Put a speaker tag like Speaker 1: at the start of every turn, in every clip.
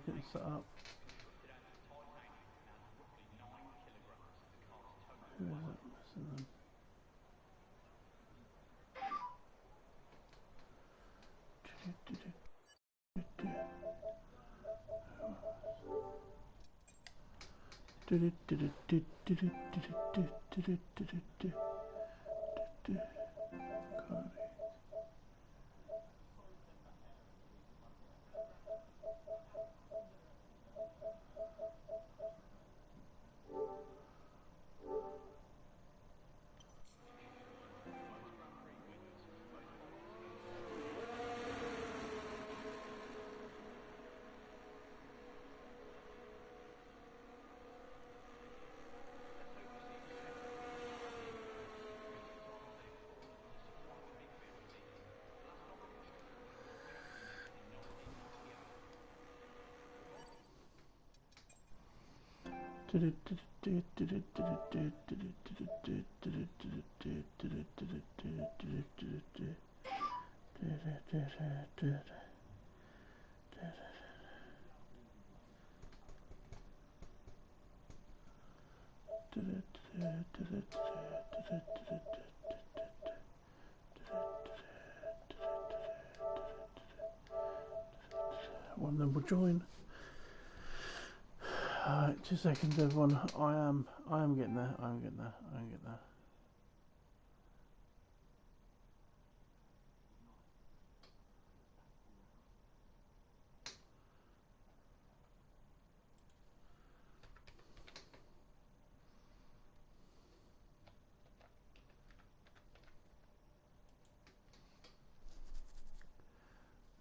Speaker 1: getting set up. Who is it? Missing them. One of them will join. 2 seconds, everyone. I am getting there. I am getting there.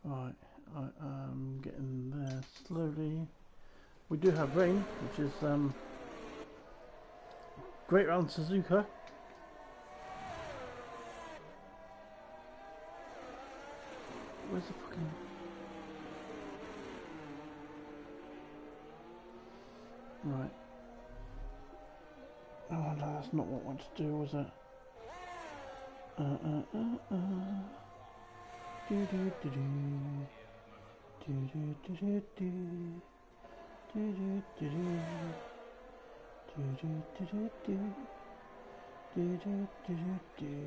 Speaker 1: Right, I am getting there slowly. We do have rain, which is great round Suzuka. Where's the fucking... Right. Oh no, that's not what I wanted to do, was it? Do do do do. Do do do do do. Do do do do. Do do do do do. Do do do do do.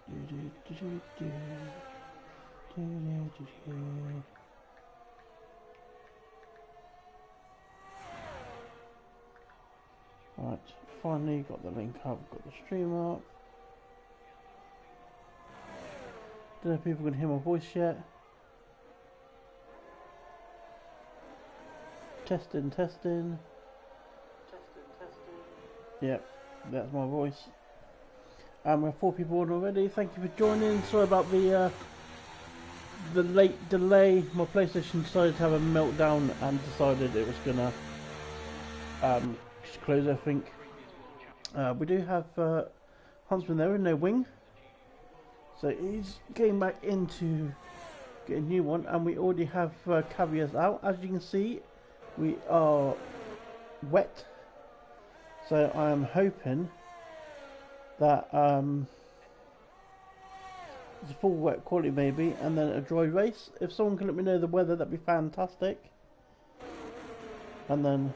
Speaker 1: Do do do do do. Do do do do. Right, finally got the link up, got the stream up. Don't know if people can hear my voice yet. Testing. Yep, that's my voice. We have 4 people on already. Thank you for joining. Sorry about the late delay. My PlayStation decided to have a meltdown and decided it was gonna just close everything. We do have Huntsman there with no wing, so he's getting back into getting a new one, and we already have caviars out. As you can see, we are wet, so I am hoping that it's a full wet quality maybe, and then a dry race. If someone can let me know the weather, that'd be fantastic, and then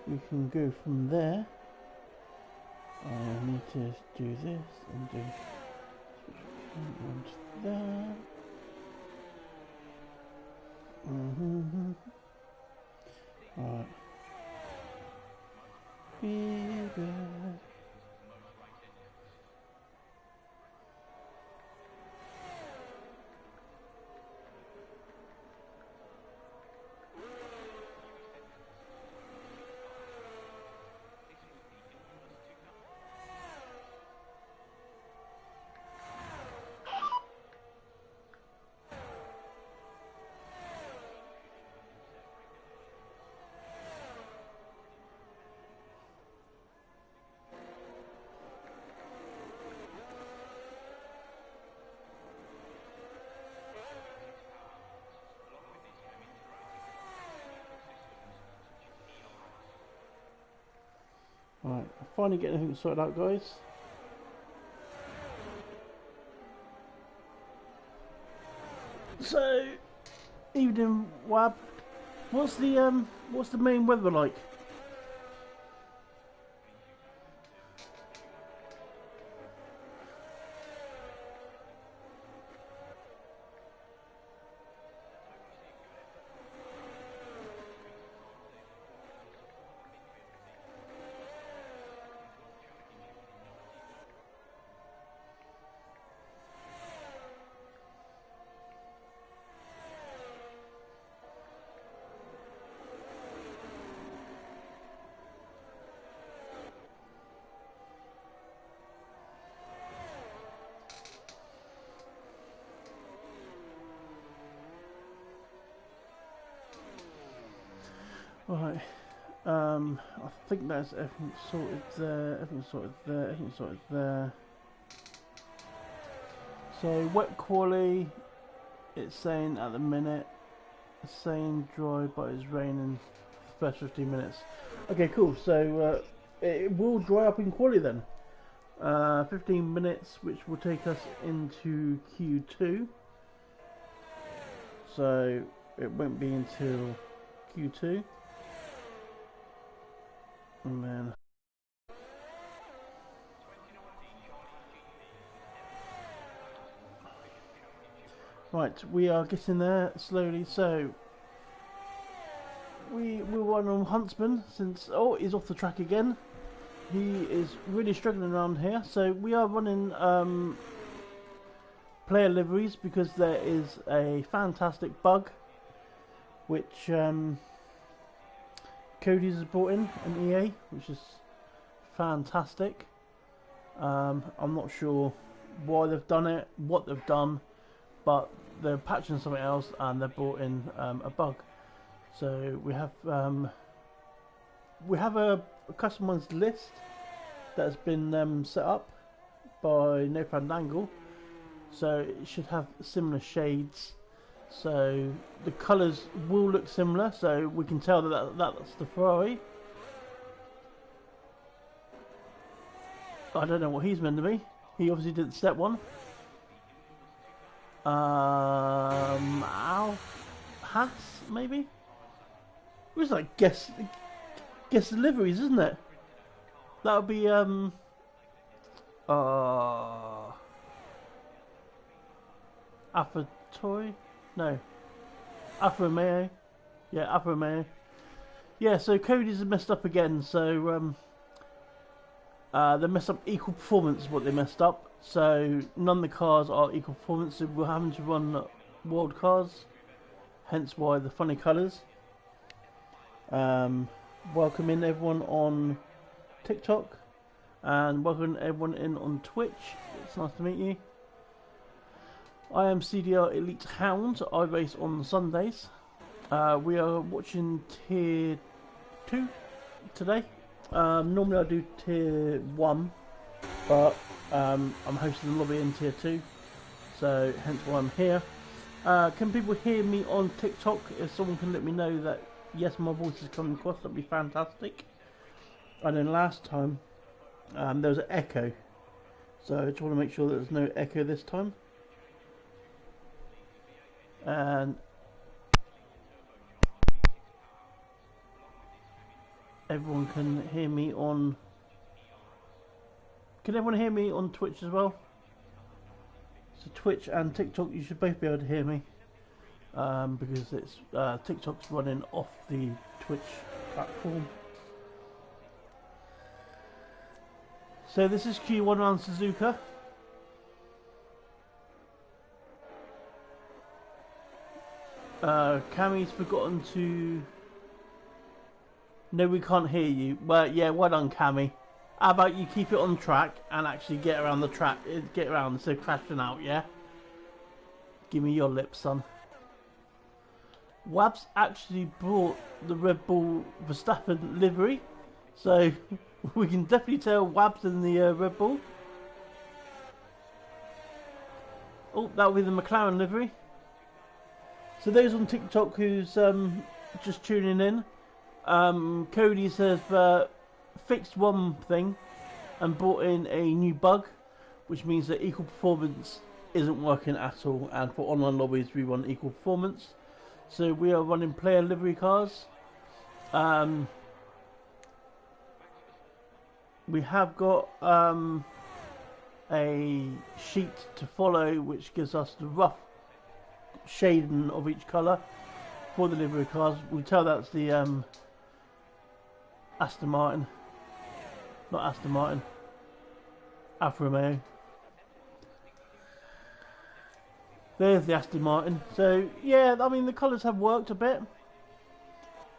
Speaker 1: we can go from there. I need to do this and do that. Right. Baby. Right, finally getting everything sorted out, guys. So, Evening, Wab. What's the main weather like? Right. I think that's everything sorted there. Everything sorted there. Everything sorted there. So wet quality, it's saying at the minute, it's saying dry, but it's raining for the first 15 minutes. Okay, cool. So it will dry up in quality then. 15 minutes, which will take us into Q2. So it won't be until Q2. And then right, we are getting there slowly. So we were on Huntsman since he's off the track again. He is really struggling around here. So we are running player liveries because there is a fantastic bug which Cody's has brought in an EA, which is fantastic. I'm not sure why they've done it, what they've done, but they're patching something else and they've brought in a bug. So we have a customized list that's been set up by No Fandangle, so it should have similar shades. So the colours will look similar, so we can tell that's the Ferrari. I don't know what he's meant to be. He obviously did step one. Al Hass maybe. It was like guess deliveries, isn't it? That would be Toy? No. Alfa Romeo. Yeah, Alfa Romeo. Yeah, so Cody's messed up again, so they messed up equal performance is what they messed up. So none of the cars are equal performance, so we're having to run world cars. Hence why the funny colours. Welcoming everyone on TikTok and welcoming everyone in on Twitch. It's nice to meet you. I am CDR Elite Hound. I race on Sundays. We are watching Tier 2 today. Normally I do Tier 1, but I'm hosting the lobby in Tier 2, so hence why I'm here. Can people hear me on TikTok? If someone can let me know that yes, my voice is coming across, that'd be fantastic. And then last time there was an echo, so I just want to make sure that there's no echo this time. And everyone can hear me on. Can everyone hear me on Twitch as well? So Twitch and TikTok, you should both be able to hear me, because it's TikTok's running off the Twitch platform. So this is Q1 on Suzuka. Cammy's forgotten to. No, we can't hear you. Well, yeah, well done, Cammy. How about you keep it on track and actually get around the track, get around instead of crashing out, yeah? Give me your lip, son. Wabs actually brought the Red Bull Verstappen livery, so we can definitely tell Wabs in the Red Bull. Oh, that'll be the McLaren livery. So those on TikTok who's just tuning in, Cody says fixed one thing and brought in a new bug, which means that equal performance isn't working at all, and for online lobbies we want equal performance. So we are running player livery cars. We have got a sheet to follow which gives us the rough shading of each colour for the livery cars. We tell that's the Aston Martin, not Aston Martin, Alfa Romeo. There's the Aston Martin. So yeah, I mean the colours have worked a bit.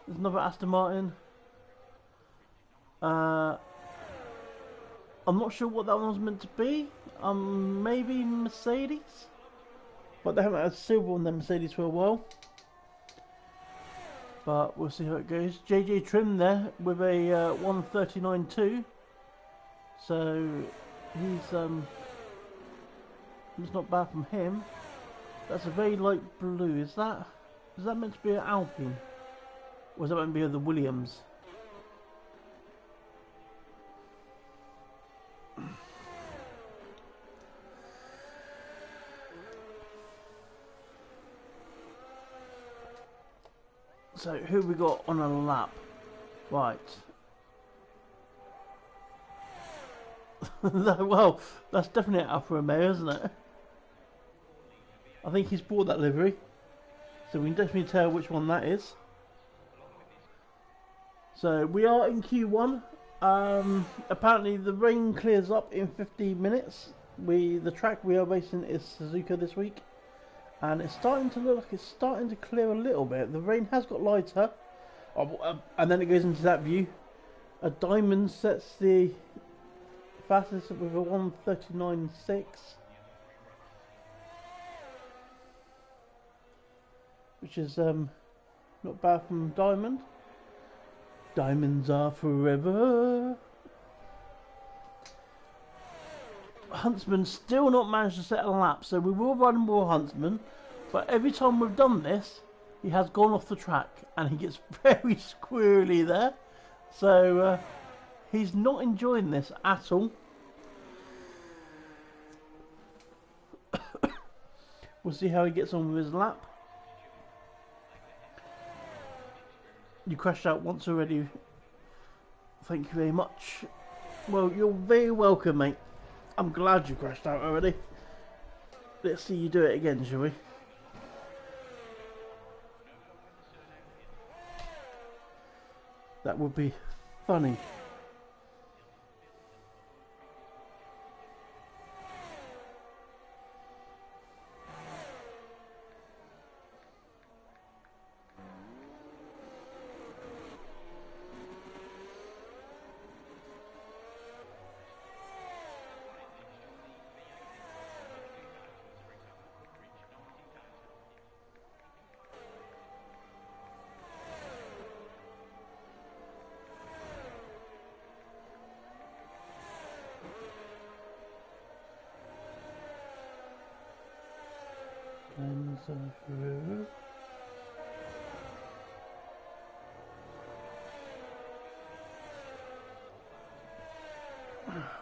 Speaker 1: There's another Aston Martin. I'm not sure what that one was meant to be. Maybe Mercedes, but they haven't had silver on their Mercedes for a while. But we'll see how it goes. JJ Trim there with a 139.2. So it's not bad from him. That's a very light blue. Is that meant to be an Alpine? Or is that meant to be the Williams? So who we got on a lap? Right. Well, that's definitely an Alfa Romeo, isn't it? I think he's bought that livery, so we can definitely tell which one that is. So we are in Q1. Apparently the rain clears up in 15 minutes. The track we are racing is Suzuka this week, and it's starting to look like it's starting to clear a little bit. The rain has got lighter, and then it goes into that view. A Diamond sets the fastest with a 139.6, which is not bad from Diamond. Diamonds are forever. Huntsman still not managed to set a lap, so we will run more Huntsman, but every time we've done this he has gone off the track and he gets very squirrely there, so he's not enjoying this at all. We'll see how he gets on with his lap. You crashed out once already. Thank you very much. Well, you're very welcome, mate. I'm glad you crashed out already. Let's see you do it again, shall we? That would be funny.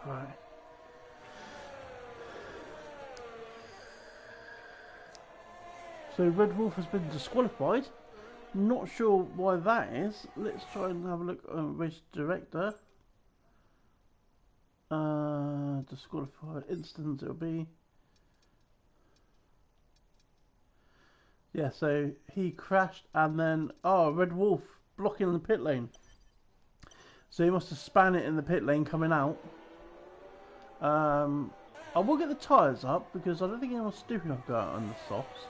Speaker 1: Right. So Red Wolf has been disqualified. Not sure why that is. Let's try and have a look at race director. Disqualified instance it'll be. Yeah, so he crashed and then Red Wolf blocking the pit lane. So he must have span it in the pit lane coming out. I will get the tyres up because I don't think anyone's stupid enough to go out on the softs.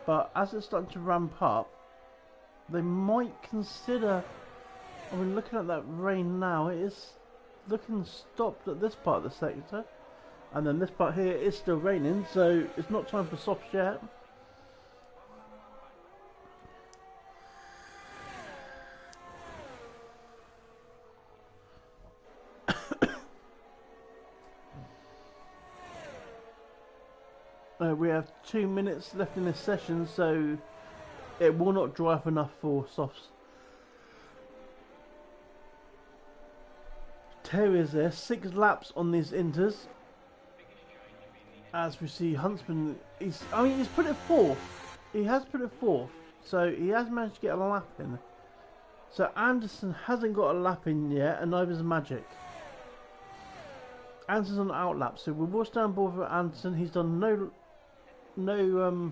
Speaker 1: But as it's starting to ramp up, they might consider. I mean, looking at that rain now, it is looking stopped at this part of the sector, and then this part here is still raining, so it's not time for softs yet. We have 2 minutes left in this session, so it will not dry up enough for softs. Terriers there, 6 laps on these inters. As we see Huntsman, he's put it fourth. He has put it fourth, So he has managed to get a lap in. So Anderson hasn't got a lap in yet, and neither is Magic. Anderson's on out lap, so we will stay on board with Anderson. He's done no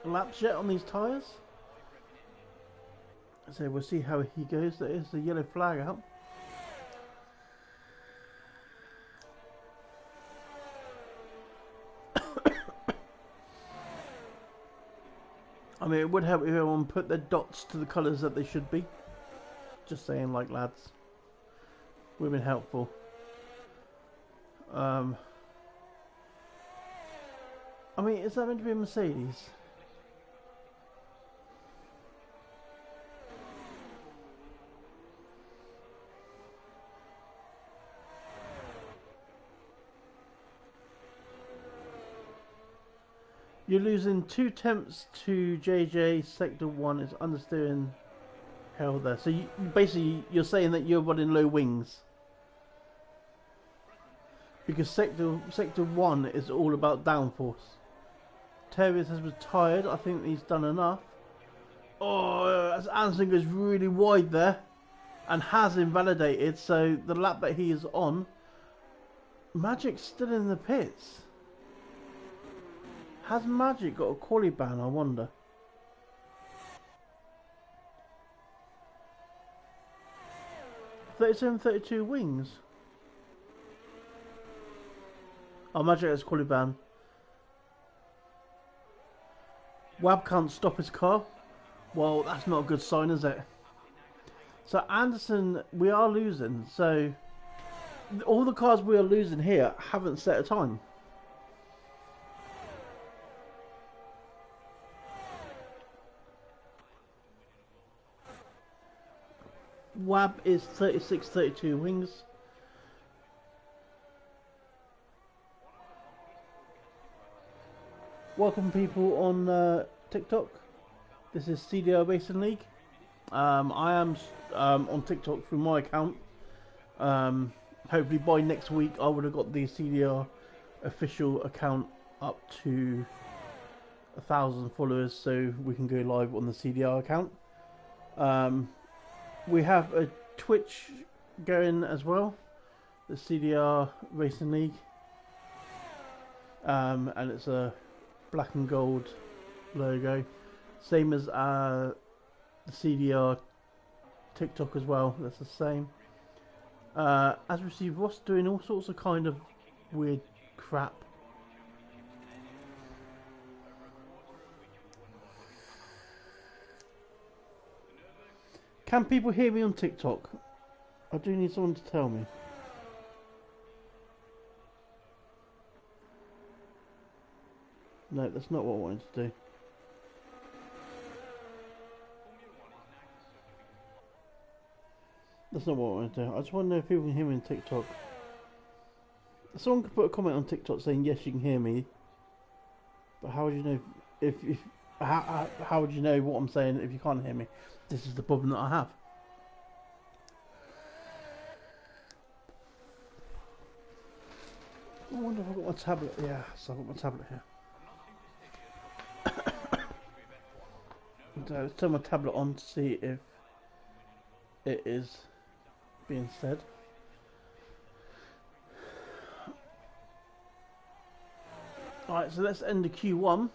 Speaker 1: laps yet on these tyres. So we'll see how he goes. There is the yellow flag out. I mean, it would help if everyone put their dots to the colours that they should be. Just saying, like, lads. We've been helpful. I mean, is that meant to be a Mercedes? You're losing 2 tenths to JJ. Sector 1 is understeering hell there. So basically, you're saying that you're running low wings. Because sector 1 is all about downforce. Terriers has retired. I think he's done enough. Oh, as Anderson goes really wide there. And has invalidated. So the lap that he is on. Magic's still in the pits. Has Magic got a quali ban, I wonder? (37-32) wings. Oh, Magic has a quali ban. Wab can't stop his car. Well, that's not a good sign, is it? So Anderson, we are losing. So all the cars we are losing here haven't set a time. Wab is 36-32 wings. Welcome people on TikTok. This is CDR Racing League. I am on TikTok through my account. Hopefully by next week I would have got the CDR official account up to 1,000 followers, so we can go live on the CDR account. We have a Twitch going as well, the CDR Racing League, and it's a black and gold logo, same as the CDR TikTok as well. That's the same. As we see, Ross doing all sorts of kind of weird crap. Can people hear me on TikTok? I do need someone to tell me. No, that's not what I wanted to do. That's not what I want to do. I just want to know if people can hear me on TikTok. Someone could put a comment on TikTok saying yes, you can hear me. But how would you know how would you know what I'm saying if you can't hear me? This is the problem that I have. I wonder if I've got my tablet. Yeah, so I've got my tablet here. So let's turn my tablet on to see if it is being said. Alright, so let's end the Q1.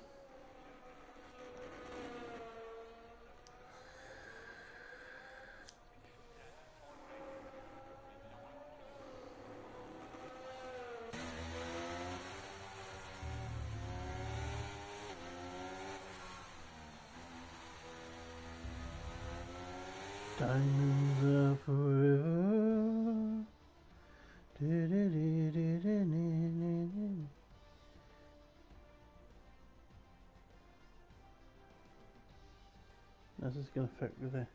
Speaker 1: Diamonds are forever. How's this going to affect with this?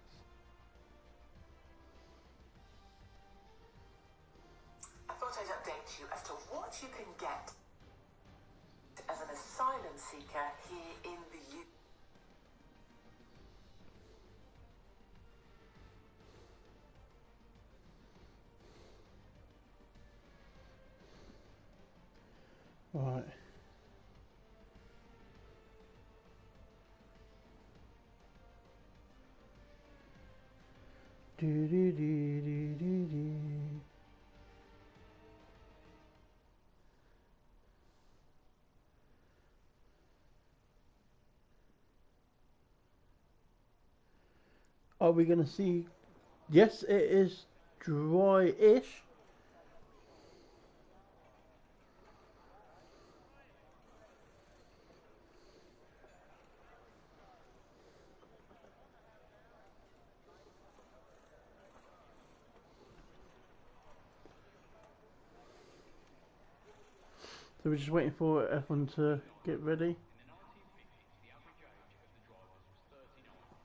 Speaker 2: I thought I'd update you as to what you can get as an asylum seeker here in the UK.
Speaker 1: Right. Do, do, do, do, do, do. Are we going to see? Yes, it is dry-ish. So we're just waiting for everyone to get ready.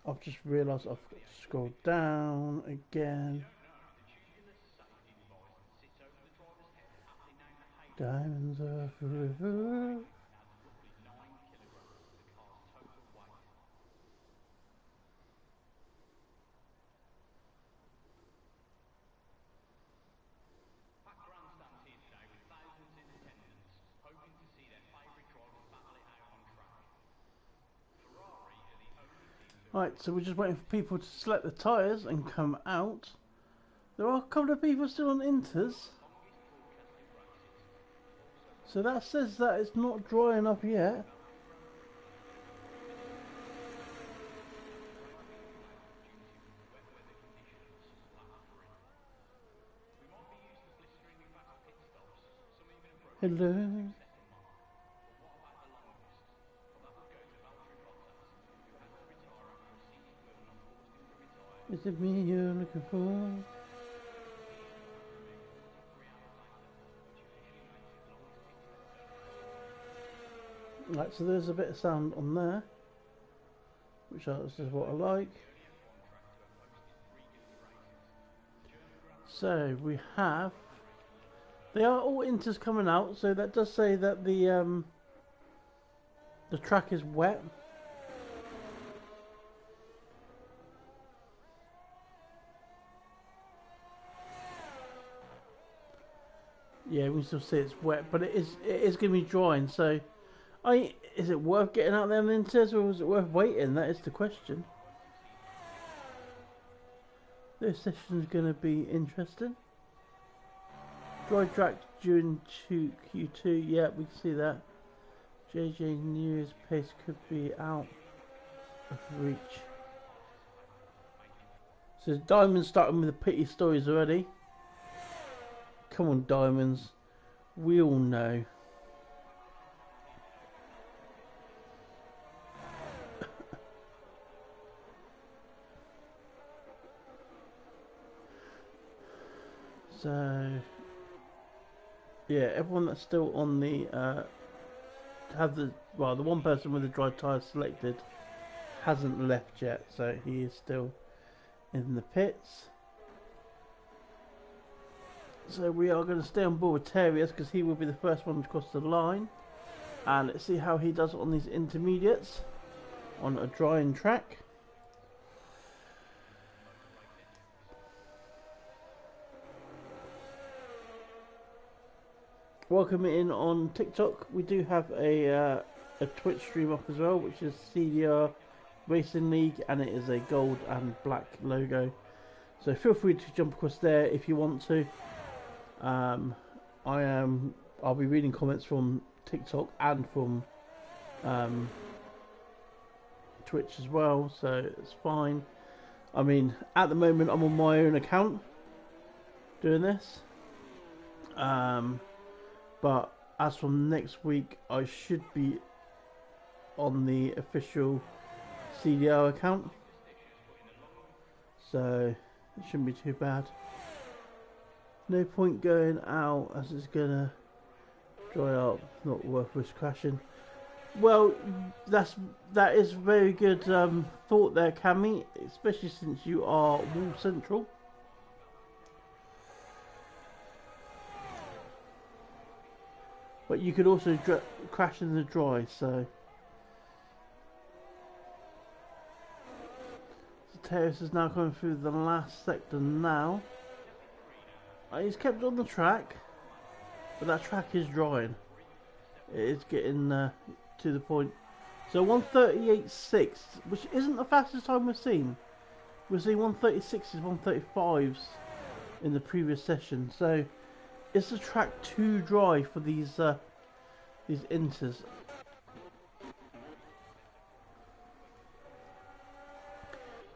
Speaker 1: I've just realised I've got to scroll down again. Diamonds are forever. Right, so we're just waiting for people to select the tyres and come out. There are a couple of people still on inters. So that says that it's not dry enough yet. Hello. Is it me you're looking for? Right, so there's a bit of sound on there, which is what I like. So we have, they are all inters coming out, so that does say that the track is wet. Yeah, we can still see it's wet, but it is going to be drying. So, is it worth getting out there on the inters, or is it worth waiting? That is the question. This session is going to be interesting. Dry track during Q2. Yeah, we can see that. JJ News pace could be out of reach. So Diamond's starting with the pity stories already. Come on, Diamonds. We all know. So, yeah, everyone that's still on the the one person with the dry tyres selected hasn't left yet, so he is still in the pits. So we are going to stay on board with Terrius because he will be the first one to cross the line, and let's see how he does on these intermediates on a drying track. Welcome in on TikTok. We do have a Twitch stream up as well, which is CDR Racing League, and it is a gold and black logo. So feel free to jump across there if you want to. I'll be reading comments from TikTok and from Twitch as well, so it's fine. I mean, at the moment I'm on my own account doing this. But as from next week, I should be on the official CDR account, so it shouldn't be too bad. No point going out as it's gonna dry up. Not worth risk crashing. Well, that is very good thought there, Cammy, especially since you are Wall Central. But you could also crash in the dry, so. Terrace is now coming through the last sector now. He's kept on the track, but that track is drying. It is getting to the point. So 1:38.6, which isn't the fastest time we've seen. We're seeing 136s, 135s in the previous session. So is the track too dry for these inters?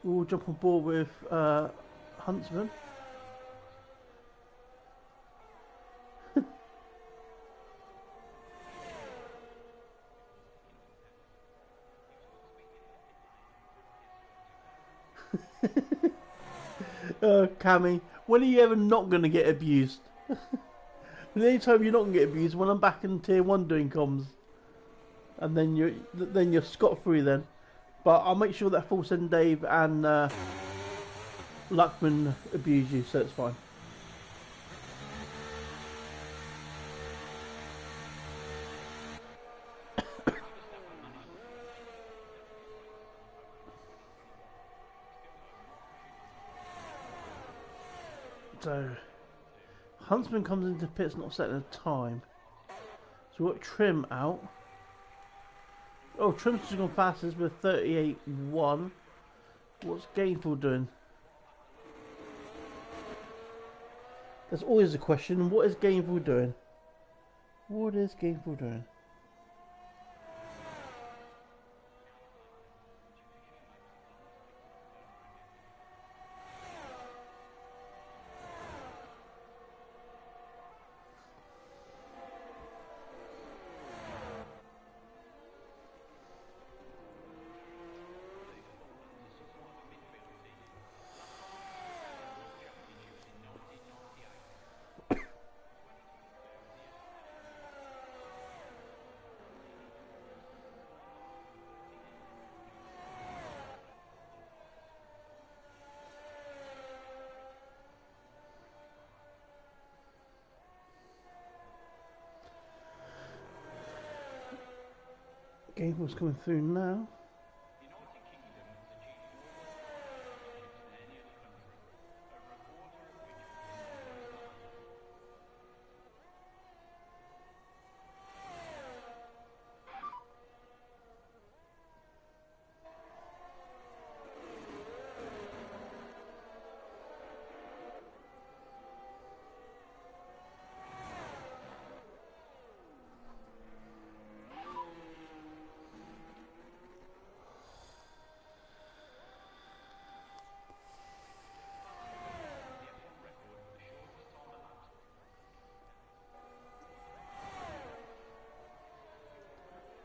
Speaker 1: We'll jump on board with Huntsman. Cammy, when are you ever not going to get abused? The only time you're not going to get abused when I'm back in tier 1 doing comms. And then you're scot-free then. But I'll make sure that Full Send Dave and Luckman abuse you, so it's fine. So, Huntsman comes into pits not setting a time. So we've got Trim out. Oh, Trim's just gone fastest with 38.1. What's Gainful doing? That's always a question. What is Gainful doing? What is Gainful doing? Gainful's coming through now.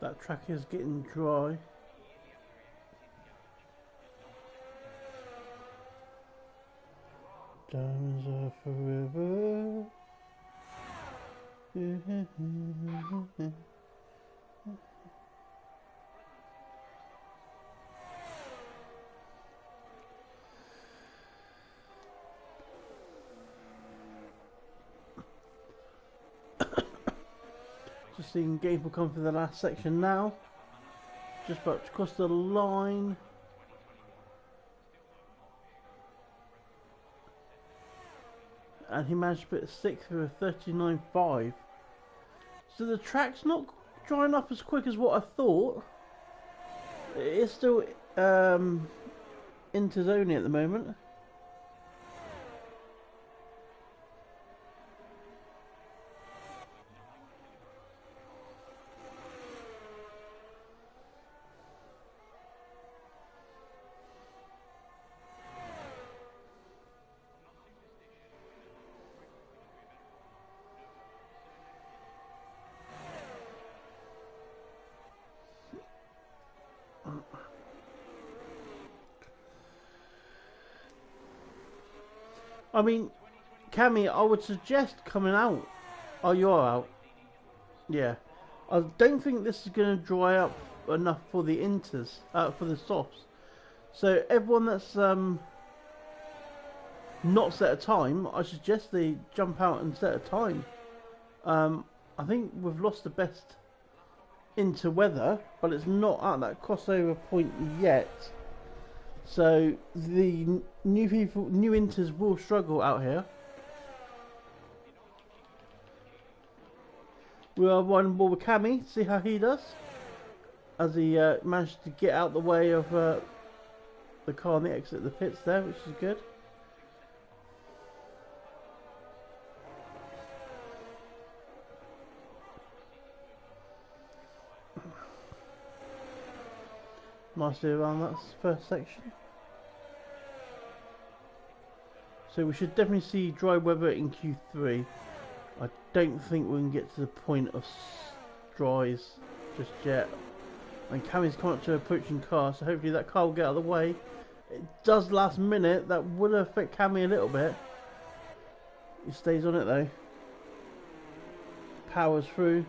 Speaker 1: That track is getting dry. Diamonds are forever. Just seeing Gable come for the last section now. Just about to cross the line. And he managed to put 6th with a 39.5. So the track's not drying up as quick as what I thought. It is still into zoning at the moment. I mean, Cammy, I would suggest coming out. Oh, you are out. Yeah. I don't think this is going to dry up enough for the inters, for the softs. So everyone that's not set a time, I suggest they jump out and set a time. I think we've lost the best into weather, but it's not at that crossover point yet. So the new people, new inters will struggle out here. We are one ball with Cammy, see how he does, as he managed to get out the way of the car on the exit of the pits there, which is good. Nicely around that first section. So we should definitely see dry weather in Q3. I don't think we can get to the point of dries just yet. And Cammy's come up to an approaching car, so hopefully that car will get out of the way. It does last minute, that would affect Cammy a little bit. He stays on it though. Powers through.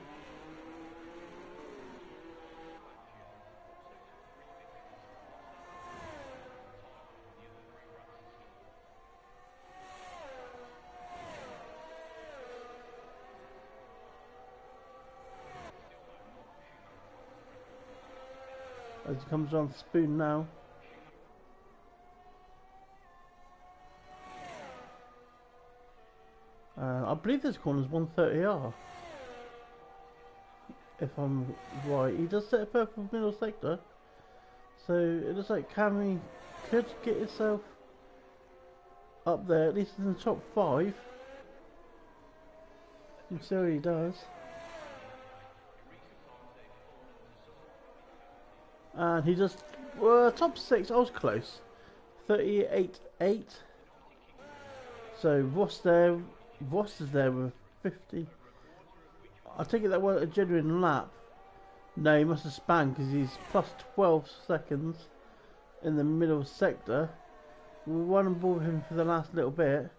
Speaker 1: As he comes around the spoon now. I believe this corner is 130R. If I'm right. He does set a purple middle sector. So it looks like Cammy could get himself up there, at least in the top 5. And so he does. And he just top 6. I was close. 38.8. So Ross is there with 50. I take it that was a genuine lap. No, he must have spun because he's plus 12 seconds in the middle sector. We'll run and ball with him for the last little bit.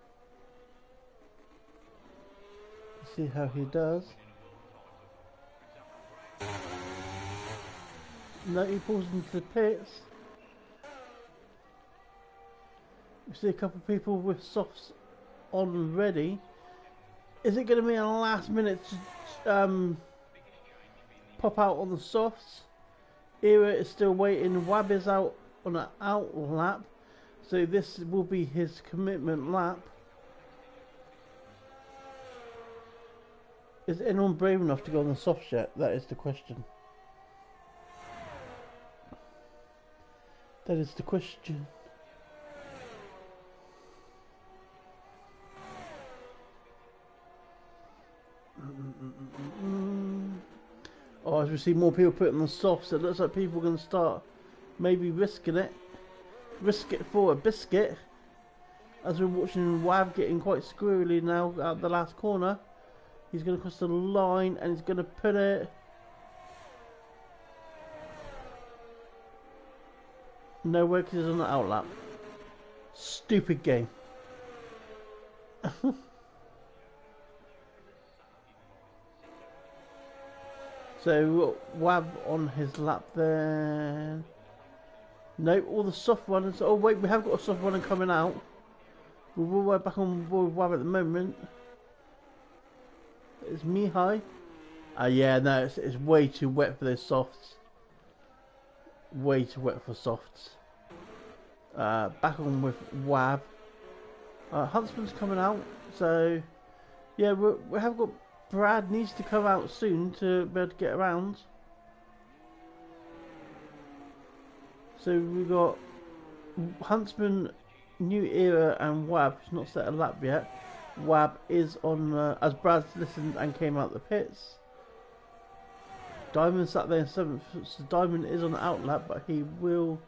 Speaker 1: See how he does. No, he pulls into the pits. We see a couple of people with softs on ready. Is it going to be a last minute pop out on the softs? Era is still waiting. Wab is out on an out lap, so this will be his commitment lap. Is anyone brave enough to go on the softs yet? That is the question. That is the question. Oh, as we see more people putting on softs, it looks like people are going to start maybe risking it. Risk it for a biscuit. As we're watching Wav getting quite squirrely now out the last corner. He's going to cross the line and he's going to put it. Nowhere because he's on the outlap. Stupid game. So Wab on his lap there. No, all the soft runners. Oh wait, we have got a soft runner coming out. We're back on board with Wab at the moment. It's Mihai. Yeah, no, it's way too wet for those softs. Way too wet for softs. Back on with Wab. Huntsman's coming out, so yeah, we have got. Brad needs to come out soon to be able to get around. So we've got Huntsman, New Era and Wab, who's not set a lap yet. Wab is on, as Brad's listened and came out the pits. Diamond sat there in 7th, so Diamond is on the out lap, but he will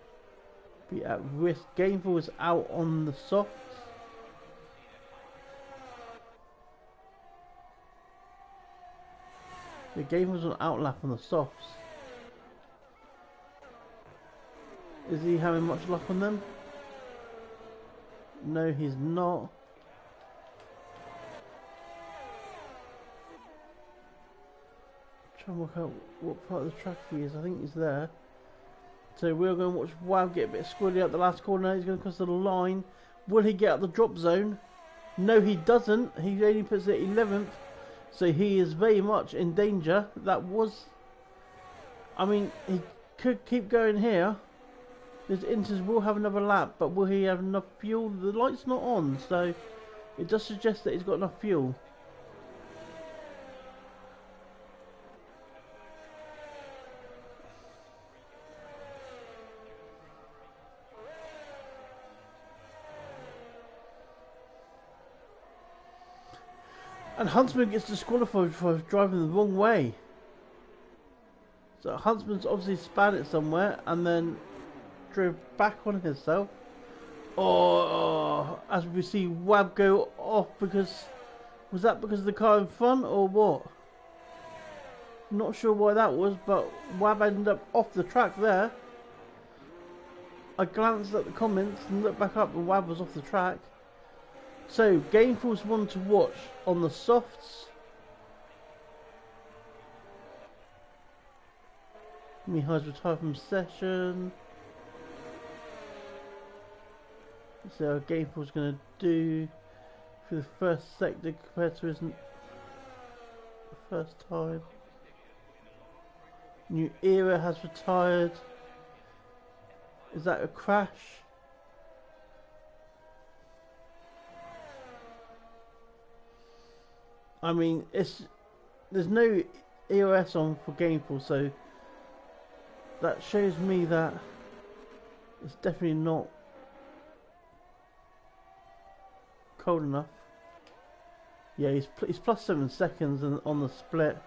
Speaker 1: be at risk. Gainful is out on the softs. The game was an outlap on the softs. Is he having much luck on them? No, he's not. Try and work out what part of the track he is. I think he's there. So we're going to watch Wow get a bit squirrely out the last corner. He's going to cross the line. Will he get out the drop zone? No, he doesn't. He only puts it 11th. So he is very much in danger. That was... I mean, he could keep going here. His Inters will have another lap, but will he have enough fuel? The light's not on, so it does suggest that he's got enough fuel. And Huntsman gets disqualified for driving the wrong way. So Huntsman's obviously span it somewhere and then drove back on himself. Or as we see Wab go off because... Was that because of the car in front or what? Not sure why that was, but Wab ended up off the track there. I glanced at the comments and looked back up and Wab was off the track. So, Gameful's one to watch on the softs. Mihai's retired from session. Let's see how Gameful's going to do for the first sector compared to his first time. New Era has retired. Is that a crash? I mean, there's no EOS on for Gameful, so that shows me that it's definitely not cold enough. Yeah, he's plus 7 seconds on the split,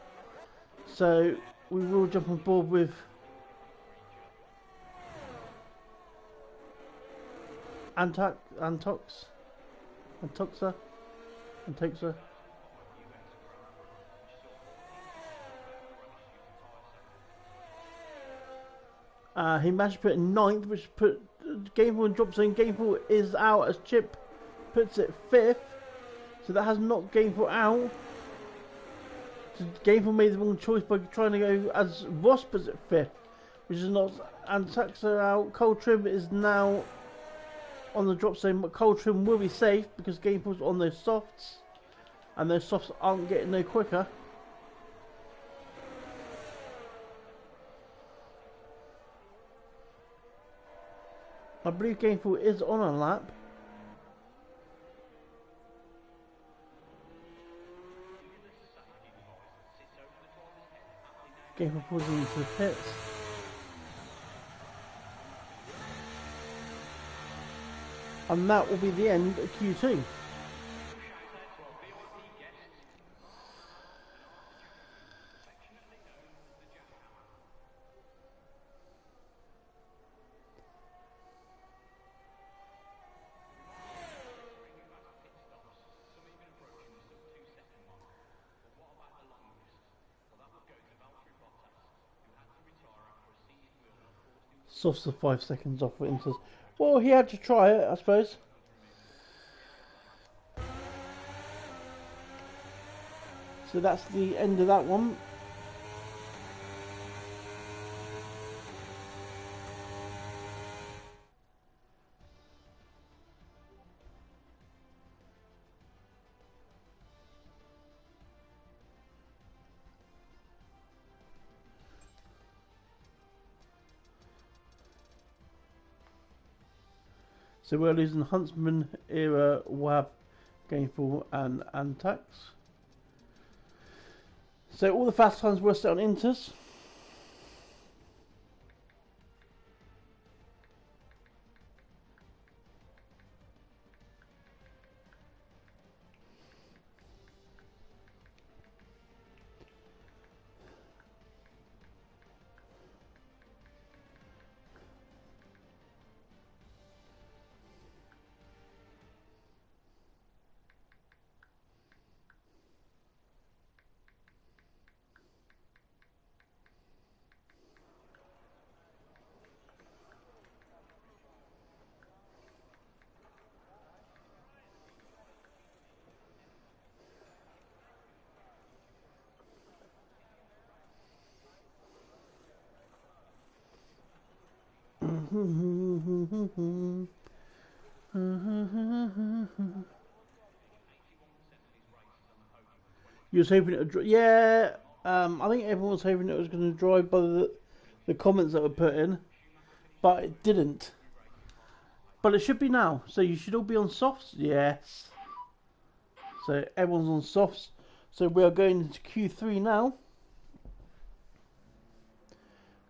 Speaker 1: so we will jump on board with Antoxa. He managed to put in 9th, which put Gameful in drop zone. Gameful is out as Chip puts it 5th, so that has knocked Gameful out. So Gameful made the wrong choice by trying to go as Ross puts it 5th, which is not. Antoxa out. Cold Trim is now on the drop zone, but Cold Trim will be safe because Gameful's on those softs, and those softs aren't getting no quicker. I believe Gameful is on a lap. Gameful pulls into the pits. And that will be the end of Q2. Softs the 5 seconds off for Inters. Well, he had to try it, I suppose. So that's the end of that one. So we're losing Huntsman, Era, Wab, Gameful and Antax. So all the fast times were set on Inters. You was hoping it would, yeah. I think everyone was hoping it was going to drive by the comments that were put in, but it didn't. But it should be now. So you should all be on softs, yes. So everyone's on softs. So we are going into Q3 now.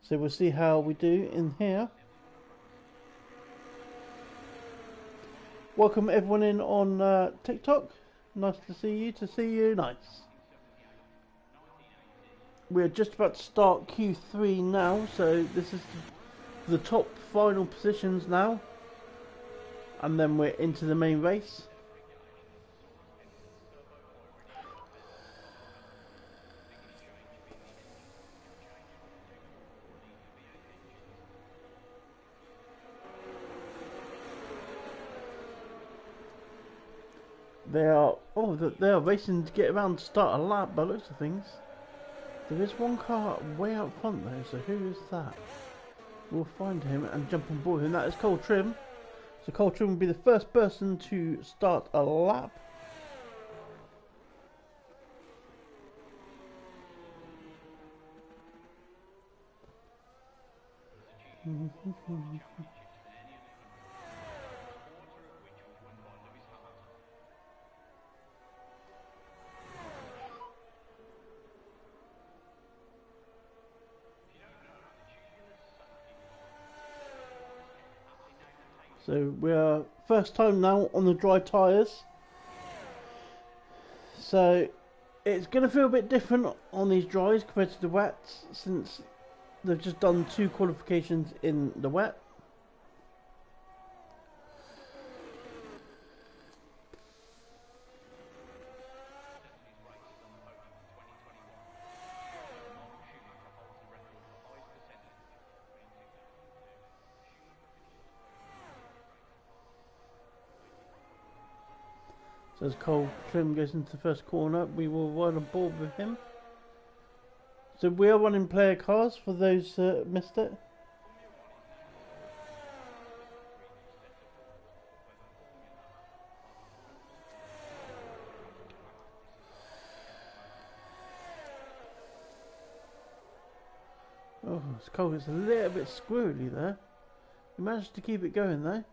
Speaker 1: So we'll see how we do in here. Welcome everyone in on TikTok. Nice to see you. To see you. Nice. We're just about to start Q3 now, so this is the top final positions now, and then we're into the main race. They are racing to get around to start a lap by the looks of things. There is one car way out front though, so who is that? We'll find him and jump on board him. That is Cole Trim. So Cole Trim will be the first person to start a lap. So we're first time now on the dry tyres. So it's going to feel a bit different on these dries compared to the wets, since they've just done 2 qualifications in the wet. So as Cole Trim goes into the first corner, we will ride on board with him. So we are running player cars for those that missed it. Oh, Cole is a little bit squirrely there. He managed to keep it going though.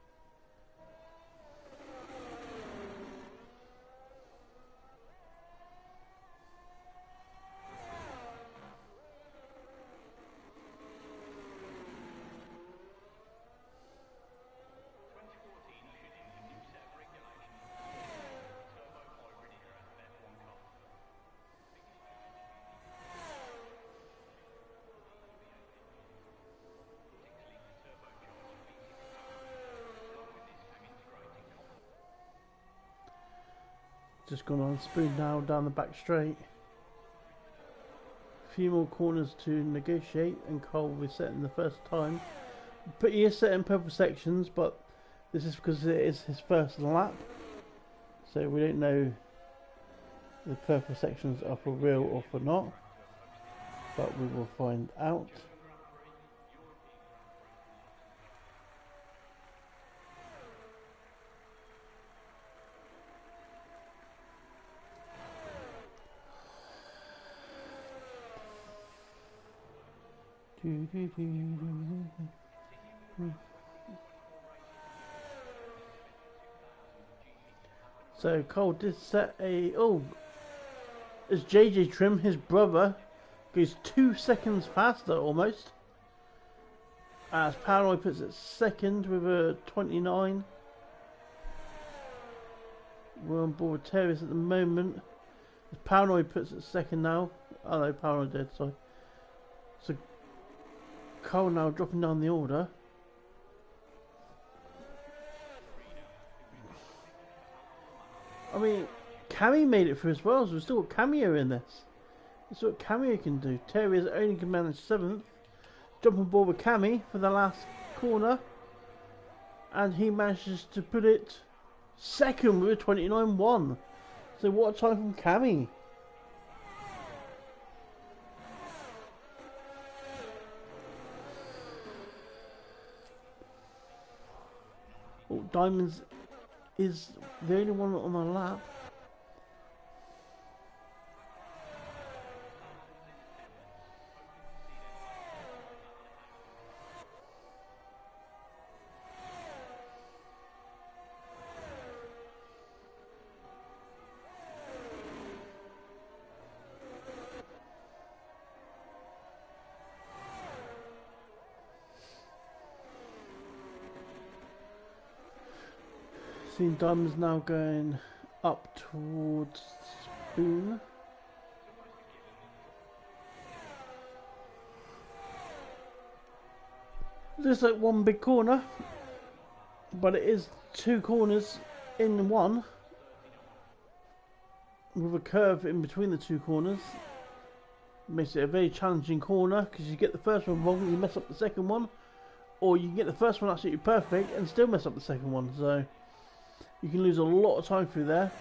Speaker 1: Just gone on spoon now down the back straight. A few more corners to negotiate, and Cole will be setting the first time. But he is setting purple sections, but this is because it is his first lap. So we don't know if the purple sections are for real or for not. But we will find out. So Cole did set a as JJ Trim, his brother, goes 2 seconds faster almost. As Paranoid puts it second with a 29. We're on board with Terrace at the moment. As Paranoid puts it second now. Oh no, Paranoid dead, sorry. So Cole now dropping down the order. I mean, Cammy made it through as well, so we've still got Cameo in this. That's what Cameo can do. Terry is only can manage 7th. Jump on board with Cammy for the last corner. And he manages to put it second with a 29.1. So what a time from Cammy. Oh, Diamonds is the only one on the lap. Seeing Diamonds now going up towards Spoon. There's like one big corner, but it is two corners in one, with a curve in between the two corners. Makes it a very challenging corner, because you get the first one wrong and you mess up the second one, or you can get the first one absolutely perfect and still mess up the second one. So you can lose a lot of time through there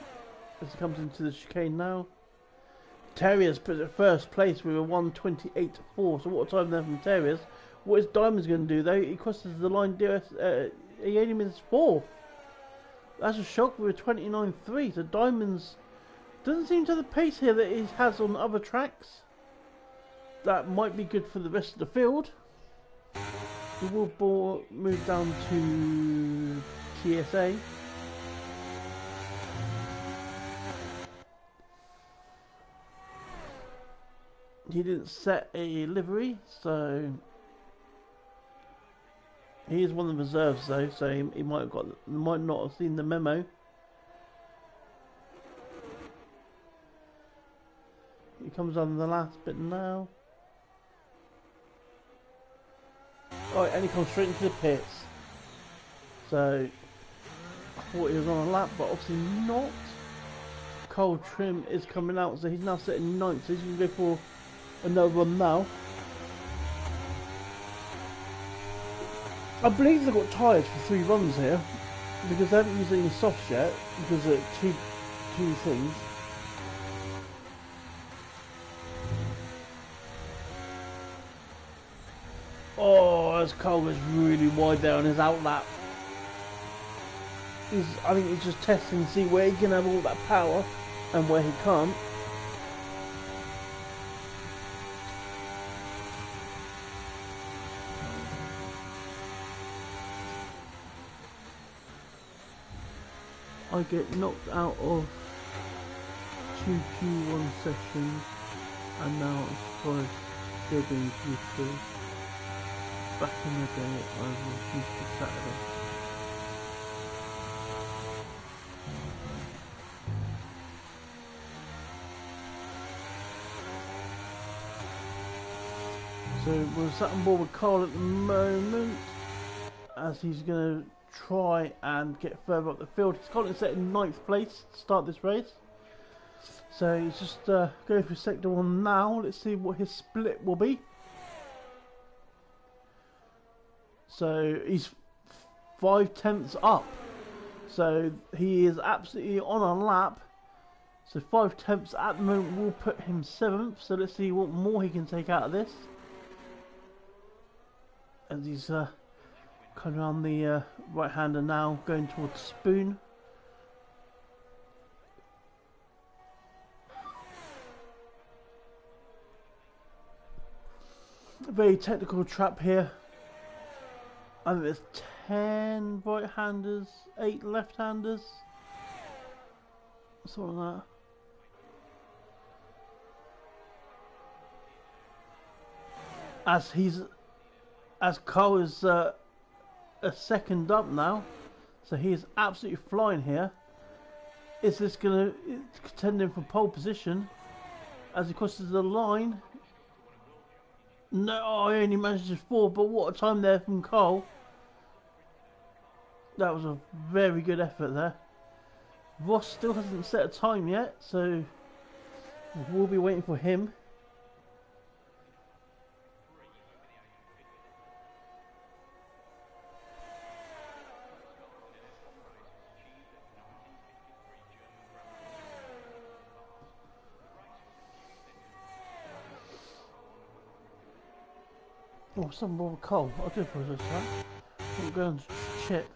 Speaker 1: as it comes into the chicane now. Terriers puts it first place with a 1:28.4. So what a time there from Terriers. What is Diamond's going to do though? He crosses the line. He only misses 4. That's a shock with a 29.3. So Diamond's doesn't seem to have the pace here that he has on other tracks. That might be good for the rest of the field. We will move down to TSA. He didn't set a livery, so he is one of the reserves though, so he might not have seen the memo. He comes on the last bit now. Alright, and he comes straight into the pits. So I thought he was on a lap, but obviously not. Cole Trim is coming out, so he's now sitting 9th, so he's going to go for another one now. I believe they've got tyres for 3 runs here, because they haven't used any softs yet, because of two things. Oh, as Cole is really wide there on his outlap. I think he's just testing to see where he can have all that power and where he can't. I get knocked out of 2 Q1 sessions and now it's 5 still being Q2. Back in the day I was used to Saturday. So we're sat on board with Cole at the moment as he's going to try and get further up the field. He's currently set in 9th place to start this race. So he's just going through sector 1 now. Let's see what his split will be. So he's 5/10 up. So he is absolutely on a lap. So 5/10 at the moment will put him 7th. So let's see what more he can take out of this. As he's coming around the right hander now, going towards Spoon. A very technical trap here. I think there's 10 right-handers, 8 left-handers, something like that. As Cole is a second up now, so he is absolutely flying here. Is this going to contend him for pole position as he crosses the line? No, I only managed to 4, but what a time there from Cole. That was a very good effort there. Ross still hasn't set a time yet, so we'll be waiting for him. Oh, something wrong with Cole. I do apologise for that. I'm going to Chip.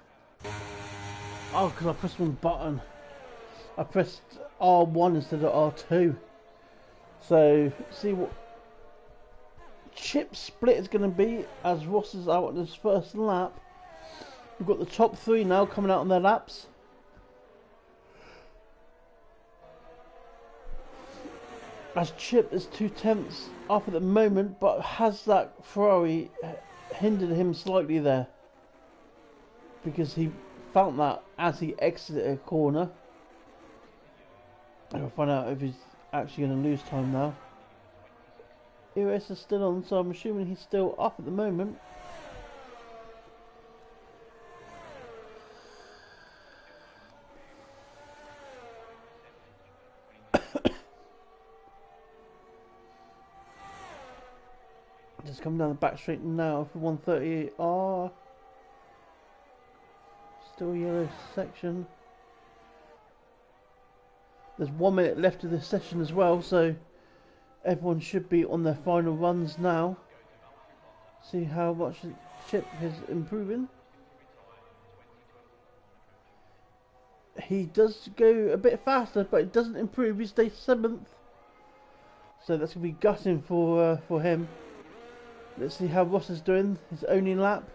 Speaker 1: Oh, because I pressed the wrong button. I pressed R1 instead of R2. So, see what Chip's split is going to be as Ross is out on his first lap. We've got the top 3 now coming out on their laps. As Chip is 2/10 up at the moment, but has that Ferrari hindered him slightly there. Because he felt that as he exited a corner. I'll find out if he's actually going to lose time now. EOS is still on, so I'm assuming he's still up at the moment. Just coming down the back straight now for 138R. Still yellow section. There's 1 minute left of this session as well, so everyone should be on their final runs now. See how much the chip is improving. He does go a bit faster, but it doesn't improve. He stays 7th, so that's gonna be gutting for him. Let's see how Ross is doing. His only lap.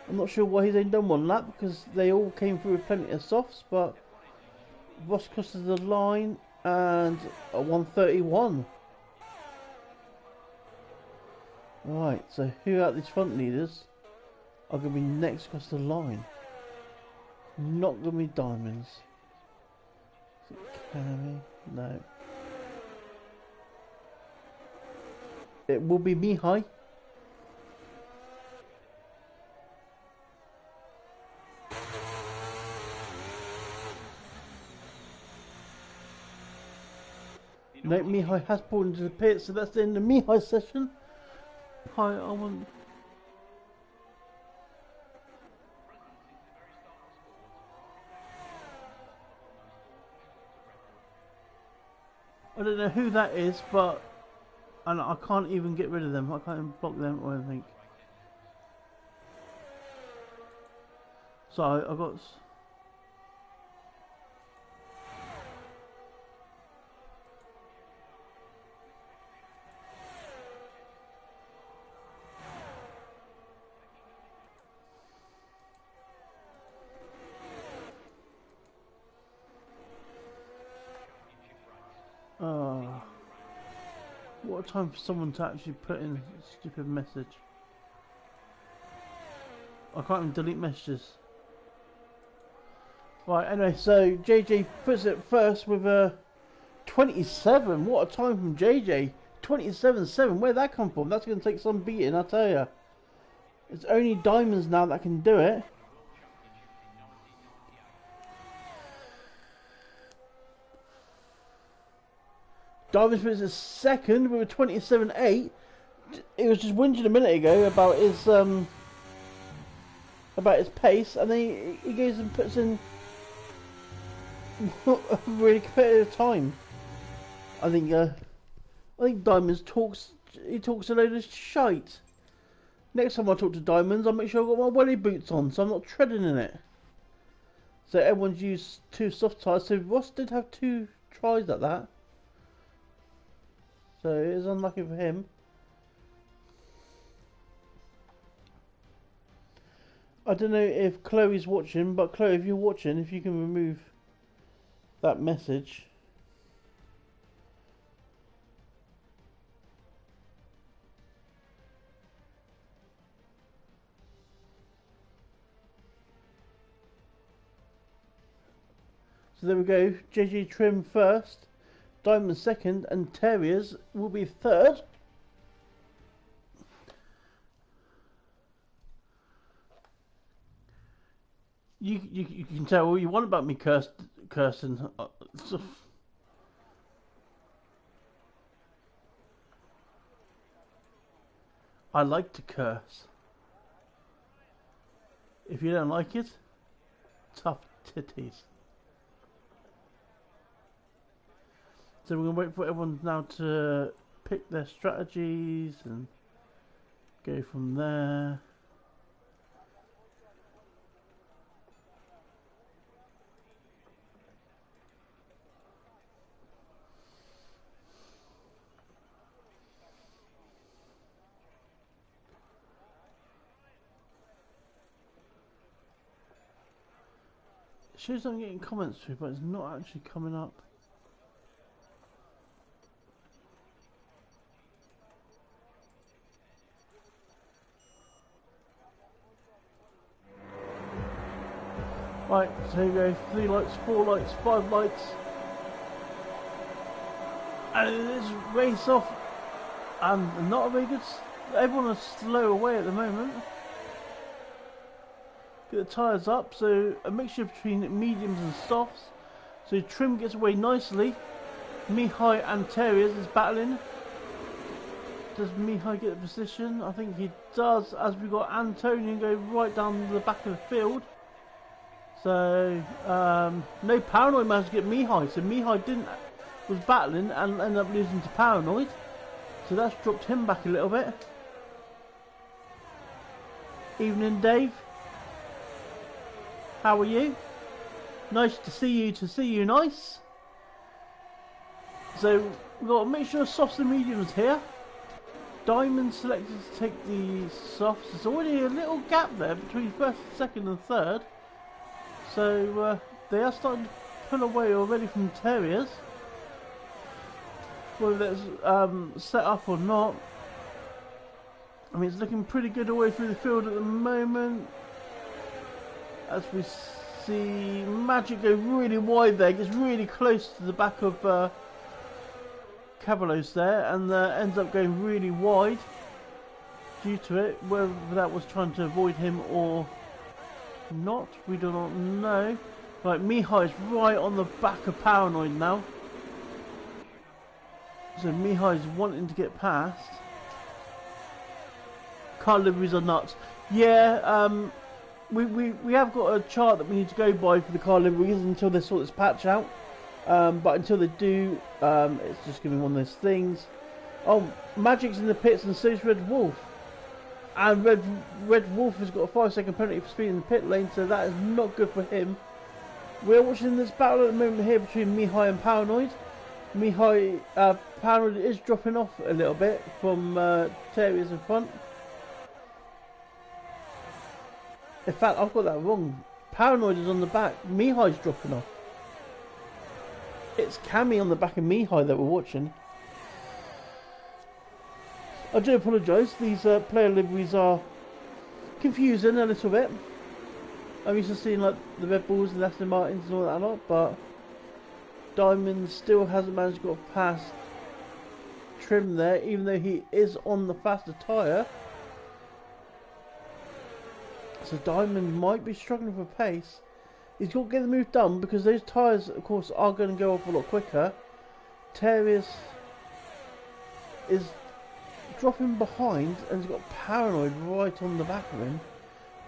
Speaker 1: I'm not sure why he's only done 1 lap, because they all came through with plenty of softs, but Ross crosses the line and a 131. Right, so who out these front leaders are going to be next across the line? Not going to be Diamonds. Is it Cammy? No. It will be Mihai. No, Mihai has pulled into the pit, so that's the end of Mihai's session. Hi, I want... I don't know who that is, but and I can't even get rid of them. I can't even block them or anything. So I got... what a time for someone to actually put in a stupid message. I can't even delete messages. Right, anyway, so JJ puts it first with a 27. What a time from JJ. 27.7. Where'd that come from? That's going to take some beating, I tell you. It's only Diamonds now that can do it. Diamonds puts a second with a 27.8. He was just whinging a minute ago about his pace, and then he goes and puts in a really competitive time. I think Diamonds talks a load of shite. Next time I talk to Diamonds, I'll make sure I've got my welly boots on, so I'm not treading in it. So everyone's used 2 soft tyres, so Ross did have 2 tries at that. So it is unlucky for him. I don't know if Chloe's watching, but Chloe, if you're watching, if you can remove that message. So there we go. JJ Trim first, Diamond second, and Terriers will be third. You can tell all you want about me, Kirsten. I like to curse. If you don't like it, tough titties. So we're going to wait for everyone now to pick their strategies and go from there. It shows I'm getting comments through, but it's not actually coming up. Right, so here we go, 3 likes, 4 likes, 5 likes. And it's race off, and not a very good. Everyone is slow away at the moment. Get the tyres up, so a mixture between mediums and softs. So Trim gets away nicely. Mihai and Terriers is battling. Does Mihai get the position? I think he does, as we got Antonio go right down the back of the field. So no Paranoid managed to get Mihai, so Mihai was battling and ended up losing to Paranoid. So that's dropped him back a little bit. Evening, Dave. How are you? Nice to see you, nice. So we've got a mixture of softs and mediums here. Diamond selected to take the softs. There's already a little gap there between first, second and third. So they are starting to pull away already from Terriers. Whether that's set up or not. I mean, it's looking pretty good all the way through the field at the moment. As we see Magic go really wide there, gets really close to the back of Cavalos there, and ends up going really wide due to it. Whether that was trying to avoid him or not, we do not know. Right, Mihai is right on the back of Paranoid now. So Mihai is wanting to get past. Car liveries are nuts. Yeah, we have got a chart that we need to go by for the car liveries until they sort this patch out. But until they do, it's just going to be one of those things. Oh, Magic's in the pits and so is Red Wolf. And Red Wolf has got a 5-second penalty for speed in the pit lane, so that is not good for him. We're watching this battle at the moment here between Mihai and Paranoid. Mihai, Paranoid is dropping off a little bit from Terriers in front. In fact, I've got that wrong. Paranoid is on the back. Mihai's dropping off. It's Cammy on the back of Mihai that we're watching. I do apologise. These player liveries are confusing a little bit. I'm used to seeing like the Red Bulls and Aston Martins and all that lot, but Diamond still hasn't managed to get past Trim there, even though he is on the faster tyre. So Diamond might be struggling for pace. He's got to get the move done because those tyres, of course, are going to go off a lot quicker. Terrius is dropping behind and he's got Paranoid right on the back of him.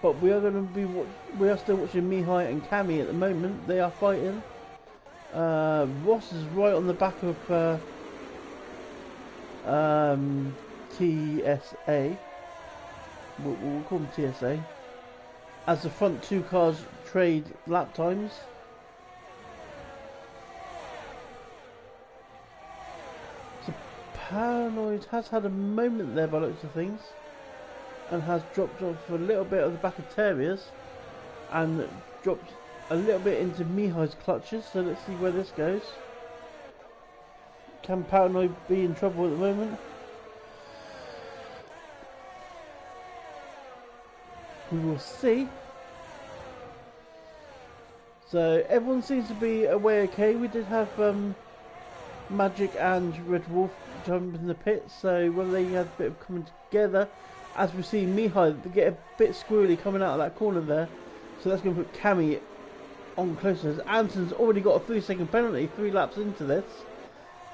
Speaker 1: But we are still watching Mihai and Cammy at the moment. They are fighting. Ross is right on the back of TSA. We'll call them TSA. As the front two cars trade lap times. So Paranoid has had a moment there by looks of things, and has dropped off a little bit of the back of Terriers, and dropped a little bit into Mihai's clutches. So let's see where this goes. Can Paranoid be in trouble at the moment? We will see. So everyone seems to be away okay. We did have Magic and Red Wolf jump in the pit, so whether they had a bit of coming together, as we see Mihai get a bit squirrely coming out of that corner there, so that's going to put Cammy on closer. Anson's already got a 3-second penalty 3 laps into this,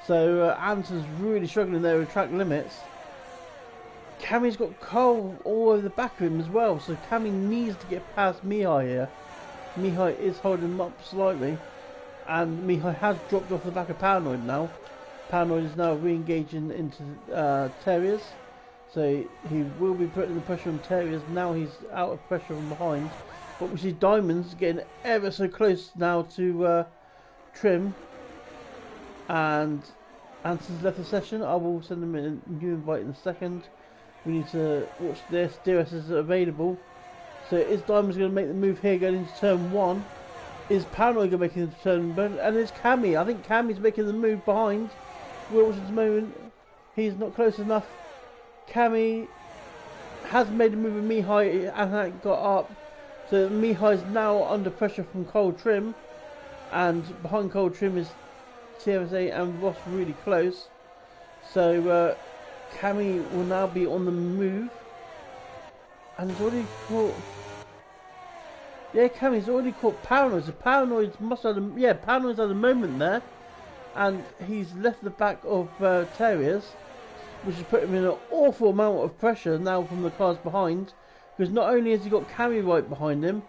Speaker 1: so Anson's really struggling there with track limits. Cammy's got Cole all over the back of him as well, so Cammy needs to get past Mihai here. Mihai is holding him up slightly, and Mihai has dropped off the back of Paranoid now. Paranoid is now re-engaging into Terriers, so he will be putting the pressure on Terriers. Now he's out of pressure from behind, but we see Diamonds getting ever so close now to Trim, and Anson's left the session. I will send him a new invite in a second. We need to watch this. DRS is available. So is Diamonds going to make the move here going into turn 1? Is Paranoid going to make it into turn 1? And is Cammy. I think Cammy's making the move behind. We're watching at the moment. He's not close enough. Cammy has made a move with Mihai and hasn't got up. So Mihai's now under pressure from Cole Trim. And behind Cole Trim is CDR S8 and Ross really close. So Cammy will now be on the move. And he's already caught... Yeah, Cammy's already caught Paranoid. So Paranoid must have... Yeah, Paranoid's had a moment there. And he's left the back of Terriers, which has put him in an awful amount of pressure now from the cars behind. Because not only has he got Cammy right behind him,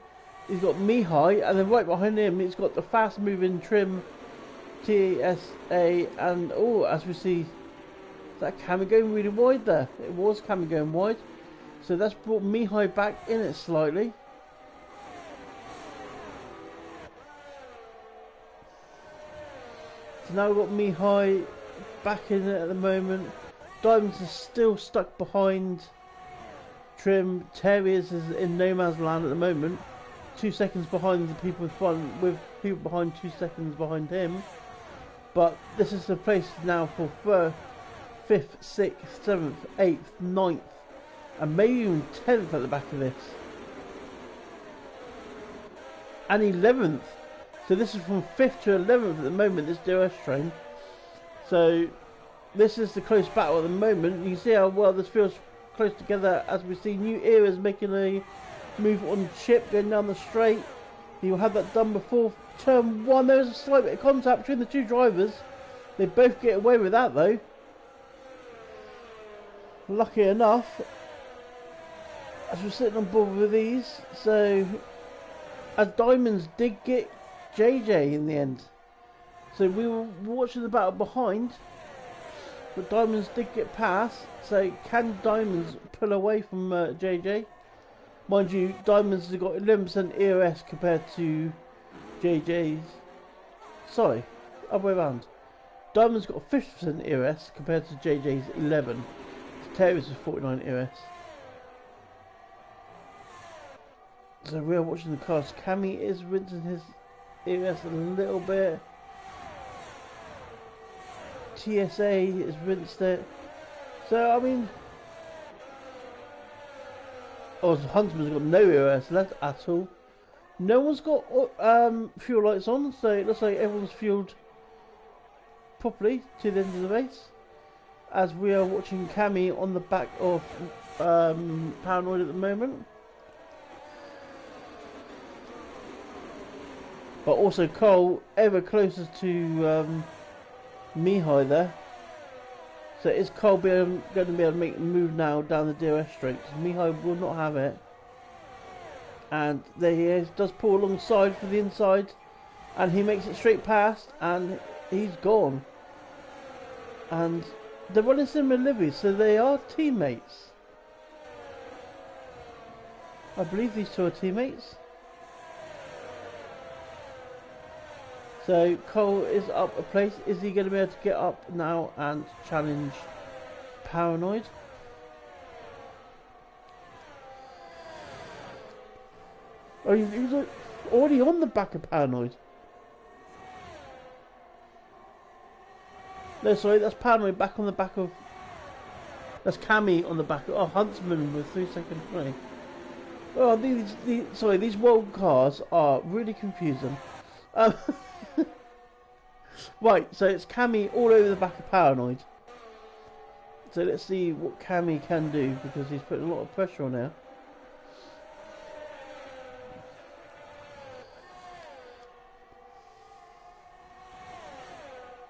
Speaker 1: he's got Mihai, and then right behind him he's got the fast moving trim TSA, and oh, as we see, that Cammy going really wide there. It was Cammy going wide. So that's brought Mihai back in it slightly. So now we've got Mihai back in it at the moment. Diamonds is still stuck behind Trim. Terriers is in no man's land at the moment. 2 seconds behind the people in front, with people behind 2 seconds behind him. But this is the place now for 5th, 6th, 7th, 8th, 9th, and maybe even 10th at the back of this. And 11th. So this is from 5th to 11th at the moment, this DRS train. So this is the close battle at the moment. You can see how well this feels close together as we see New Era's making a move on chip going down the straight. You'll have that done before turn 1. There is a slight bit of contact between the two drivers. They both get away with that though. Lucky enough, as we're sitting on board with these. So as Diamonds did get JJ in the end. So we were watching the battle behind, but Diamonds did get past. So can Diamonds pull away from JJ? Mind you, Diamonds has got 11% EOS compared to JJ's. Sorry, other way around. Diamonds got 50% EOS compared to JJ's 11. Terriers is 49 EOS. So we are watching the cars. Cammy is rinsing his EOS a little bit. TSA has rinsed it. So I mean, oh, Huntsman's got no EOS left at all. No one's got fuel lights on, so it looks like everyone's fueled properly to the end of the race. As we are watching Cammy on the back of Paranoid at the moment. But also Cole ever closer to Mihai there. So is Cole going to be able to make a move now down the DRS straight? Mihai will not have it. And there he is, does pull alongside for the inside. And he makes it straight past and he's gone. And they're running similar liveries, so they are teammates. I believe these two are teammates. So Cole is up a place. Is he going to be able to get up now and challenge Paranoid? Oh, he's already on the back of Paranoid. No, sorry, that's Paranoid back on the back of... That's Cammy on the back of... Oh, Huntsman with 3 seconds play. Oh, these world cars are really confusing. Right, so it's Cammy all over the back of Paranoid. So let's see what Cammy can do, because he's putting a lot of pressure on here.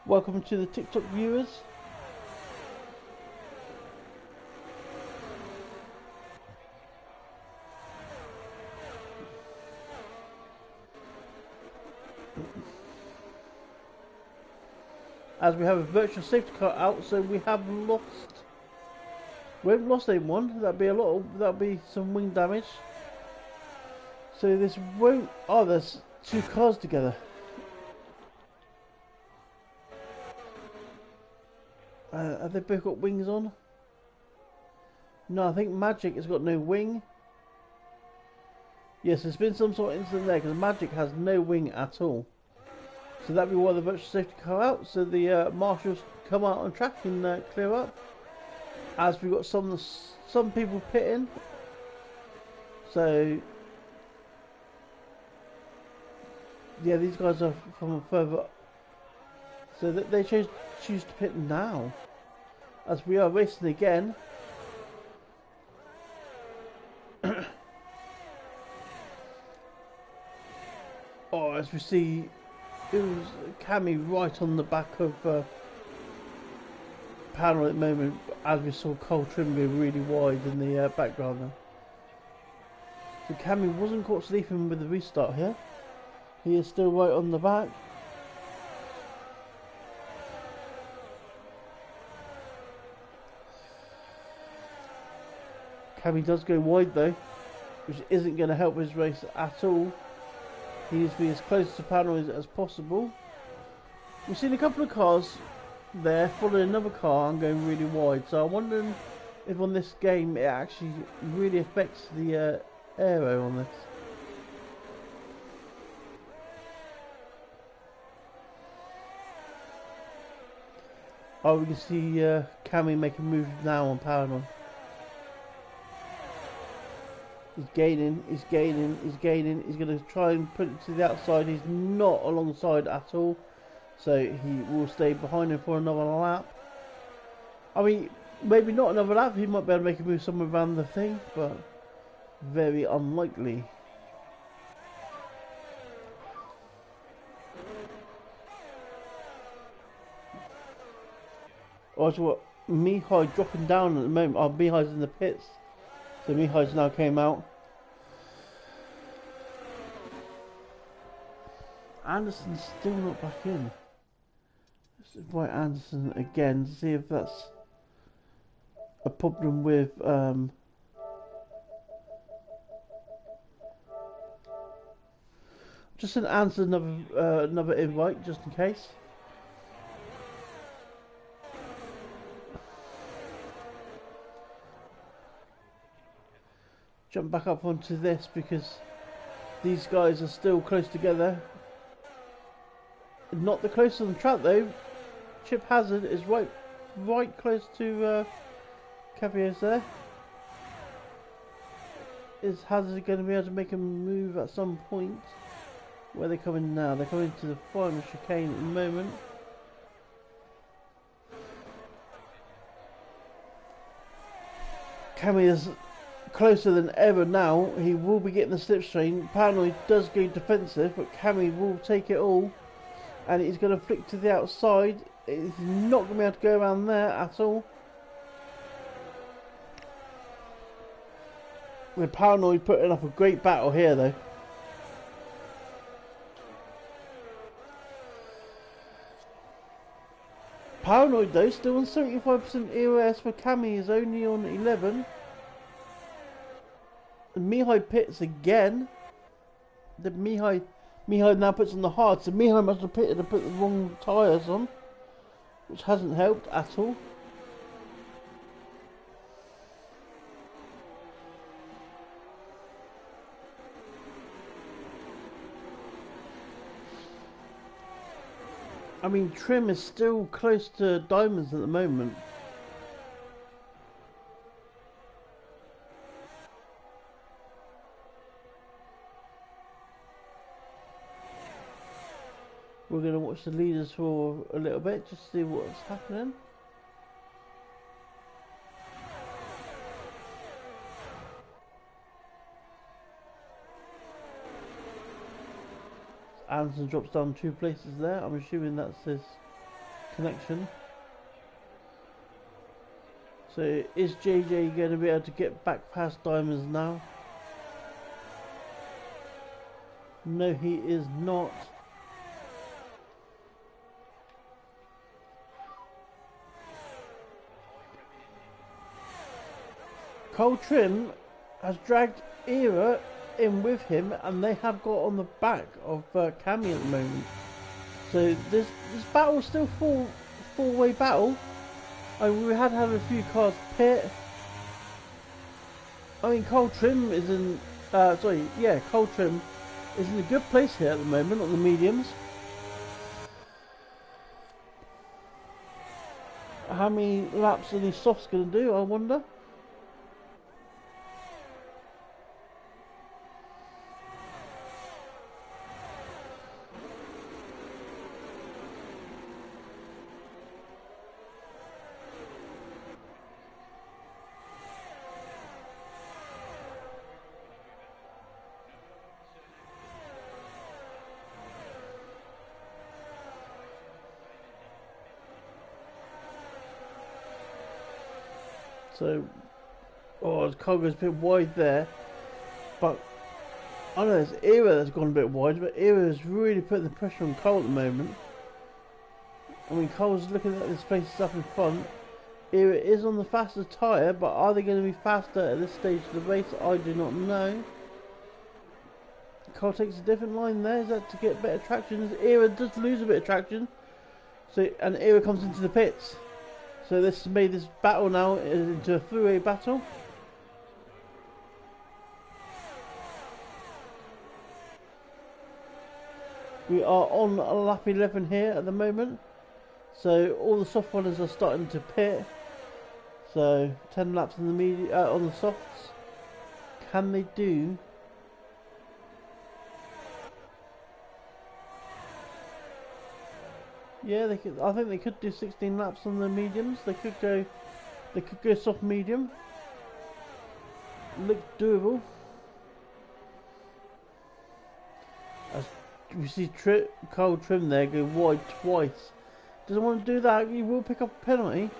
Speaker 1: Welcome to the TikTok viewers. As we have a virtual safety car out, so we have lost. We haven't lost anyone. That'd be a lot. That'd be some wing damage. So this won't. Oh, there's two cars together. Have they both got wings on? No, I think Magic has got no wing. Yes, there's been some sort of incident there because Magic has no wing at all. So that'd be why the virtual safety car out. So the marshals come out on track and clear up. As we've got some people pitting. So yeah, these guys are from further So that they choose to pit now, as we are racing again. Oh, as we see, it was Cammy right on the back of panel at the moment, as we saw Cole Trim go really wide in the background there. So Cammy wasn't caught sleeping with the restart here. He is still right on the back. Cammy does go wide though, which isn't going to help his race at all. He needs to be as close to panel as possible. We've seen a couple of cars there following another car and going really wide, so I'm wondering if on this game it actually really affects the aero on this. Oh, we can see Cammy make a move now on panel. He's gaining, he's gaining, he's gaining. He's going to try and put it to the outside. He's not alongside at all. So he will stay behind him for another lap. I mean, maybe not another lap. He might be able to make a move somewhere around the thing. But very unlikely. Also, what? Mihai dropping down at the moment. Oh, Mihai's in the pits. So Mihai's now came out. Anderson's still not back in. Let's invite Anderson again to see if that's a problem with just send Anderson another invite just in case. Jump back up onto this because these guys are still close together. Not the closest on the track though. Chip Hazard is right close to Cavier's there. Is Hazard going to be able to make a move at some point? Where are they coming now? They're coming to the final chicane at the moment. Cammy is closer than ever now. He will be getting the slipstream. Paranoid does go defensive, but Cammy will take it all. And he's going to flick to the outside. He's not going to be able to go around there at all. The Paranoid putting up a great battle here though. Paranoid though, still on 75% EOS, for Cammy is only on 11. And Mihai pits again. The Mihai now puts on the hard, so Mihai must have pitted and put the wrong tyres on, which hasn't helped at all. I mean, Trim is still close to diamonds at the moment. We're going to watch the leaders for a little bit, just to see what's happening. Anderson drops down 2 places there. I'm assuming that's his connection. So is JJ going to be able to get back past diamonds now? No, he is not. Cole Trim has dragged Era in with him, and they have got on the back of Cammy at the moment. So this battle is still four-way battle. I mean, we had a few cars pit. I mean, Cole Trim is in. Cole Trim is in a good place here at the moment on the mediums. How many laps are these softs going to do, I wonder? So, oh, the car goes a bit wide there. But, I know it's Era that's gone a bit wide, but Era is really putting the pressure on Cole at the moment. I mean, Cole's looking at the spaces up in front. Era is on the faster tyre, but are they going to be faster at this stage of the race? I do not know. Cole takes a different line there. Is that to get better traction? Era does lose a bit of traction. So, and Era comes into the pits. So this has made this battle now into a three-way battle. We are on lap 11 here at the moment. So all the soft runners are starting to pit. So 10 laps in the on the softs. Can they do? Yeah, they could. I think they could do 16 laps on the mediums. They could go soft medium. Look doable. As we see Carl Trim there go wide twice. Doesn't want to do that. He will pick up a penalty.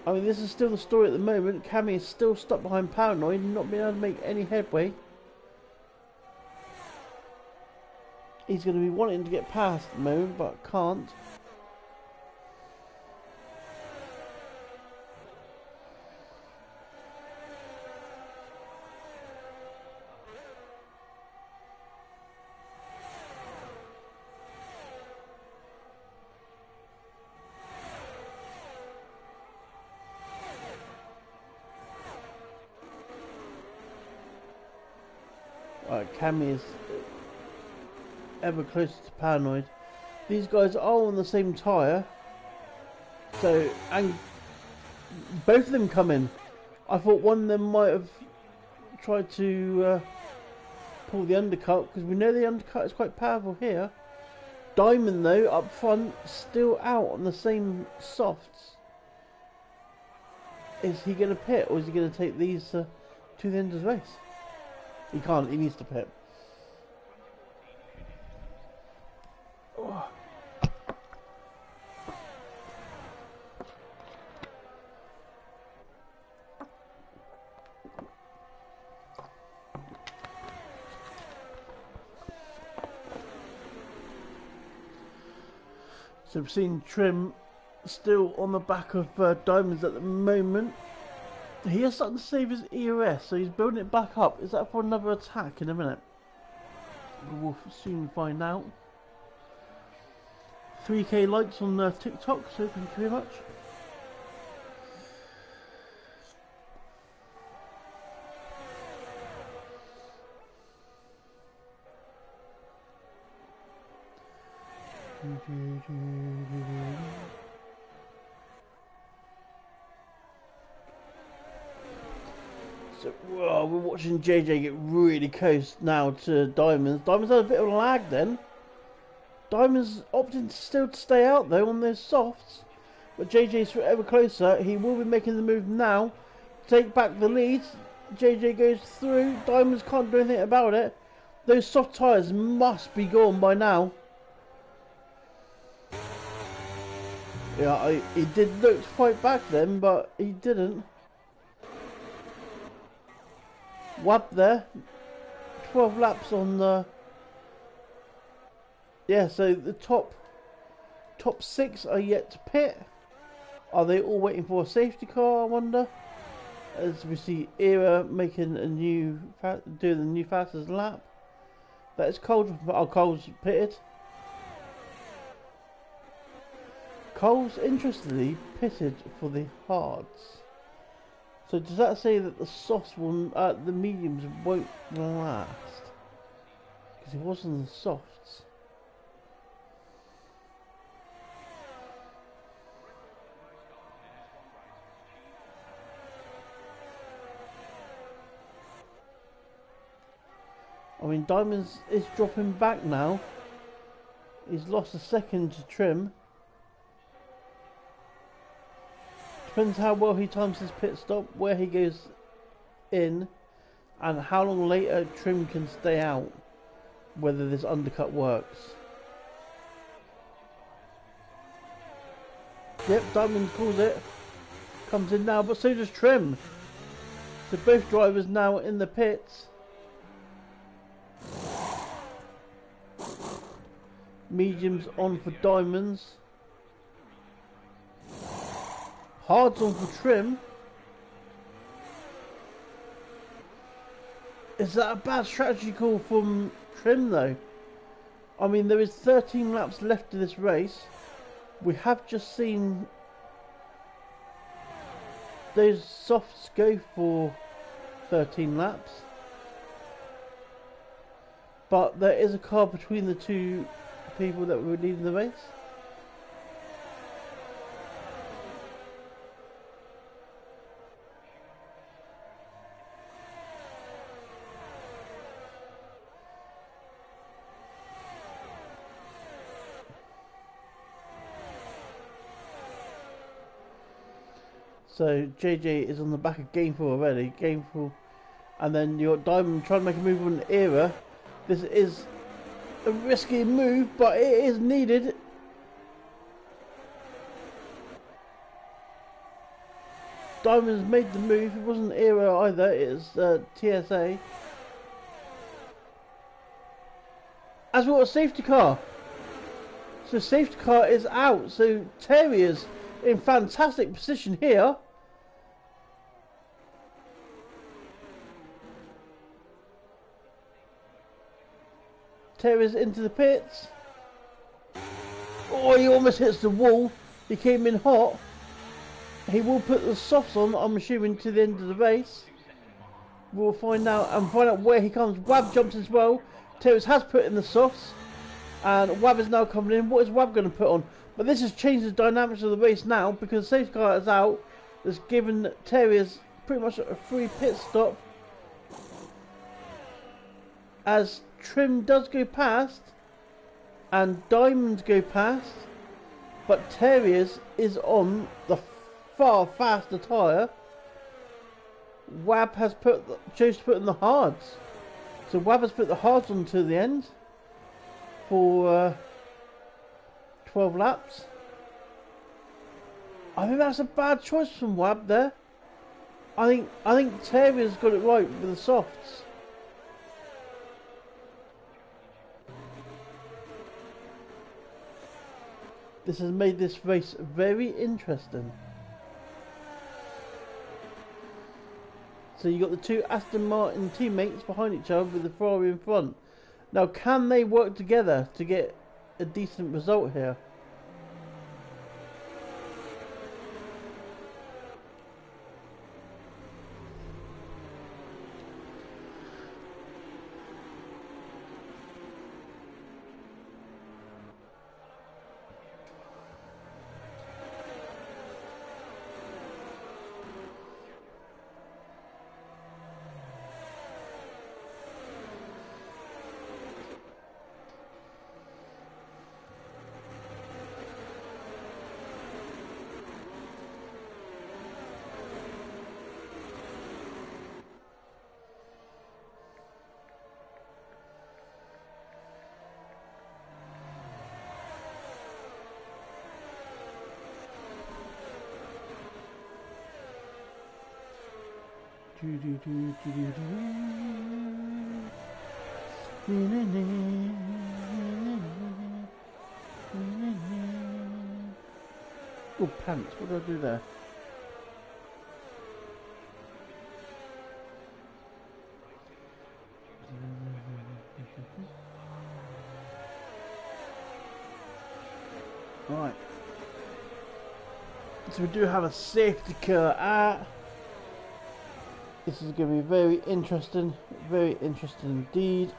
Speaker 1: I mean, this is still the story at the moment. Cammy is still stuck behind Paranoid and not being able to make any headway. He's going to be wanting to get past at the moment, but can't. Cammy is ever closer to Paranoid. These guys are on the same tyre, so, and both of them come in. I thought one of them might have tried to pull the undercut, because we know the undercut is quite powerful here. Diamond though, up front, still out on the same softs. Is he going to pit, or is he going to take these to the end of the race? He can't, he needs to pit. Oh. So we've seen Trim still on the back of Diamonds at the moment. He is starting to save his ERS, so he's building it back up. Is that for another attack in a minute? We'll soon find out. 3k likes on TikTok, so thank you very much. So, whoa, we're watching JJ get really close now to Diamonds. Diamonds had a bit of a lag then. Diamonds opting still to stay out though on those softs. But JJ's ever closer. He will be making the move now. Take back the lead. JJ goes through. Diamonds can't do anything about it. Those soft tyres must be gone by now. Yeah, he did look to fight back then, but he didn't. Wab there. 12 laps on the... Yeah, so the top 6 are yet to pit. Are they all waiting for a safety car, I wonder? As we see Era making a new, doing the new fastest lap. That is Cole. Oh, Cole's pitted. Cole's interestingly pitted for the hards. So does that say that the softs will, the mediums won't last? Because it wasn't the softs. I mean, Diamonds is dropping back now. He's lost a second to Trim. Depends how well he times his pit stop, where he goes in, and how long later Trim can stay out, whether this undercut works. Yep, Diamond calls it. comes in now, but so does Trim. So both drivers now in the pits. Mediums on for Diamonds. Hards on for Trim. Is that a bad strategy call from Trim though? I mean, there is 13 laps left of this race. We have just seen those softs go for 13 laps. But there is a car between the two people that were leading the race. So JJ is on the back of Gameful already. Gameful, and then you got Diamond trying to make a move on Era. This is a risky move, but it is needed. Diamond's made the move. It wasn't Era either. It's TSA. As well, a safety car. So safety car is out. So Terry is in fantastic position here. Terry's into the pits. Oh, he almost hits the wall. He came in hot. He will put the softs on, I'm assuming, to the end of the race. We'll find out and find out where he comes. Wab jumps as well. Terry has put in the softs. And Wab is now coming in. What is Wab going to put on? But this has changed the dynamics of the race now, because safety car is out. It's given Terriers pretty much a free pit stop. As Trim does go past, and Diamonds go past, but Terriers is on the far faster tyre. Wab has chose to put in the hards. So Wab has put the hards on to the end for 12 laps. I think that's a bad choice from Wab there. I think Terrier's got it right with the softs. This has made this race very interesting. So you got the two Aston Martin teammates behind each other with the Ferrari in front. Now, can they work together to get a decent result here? Oh, pants, what did I do there? Right. So we do have a safety car at. This is going to be very interesting indeed.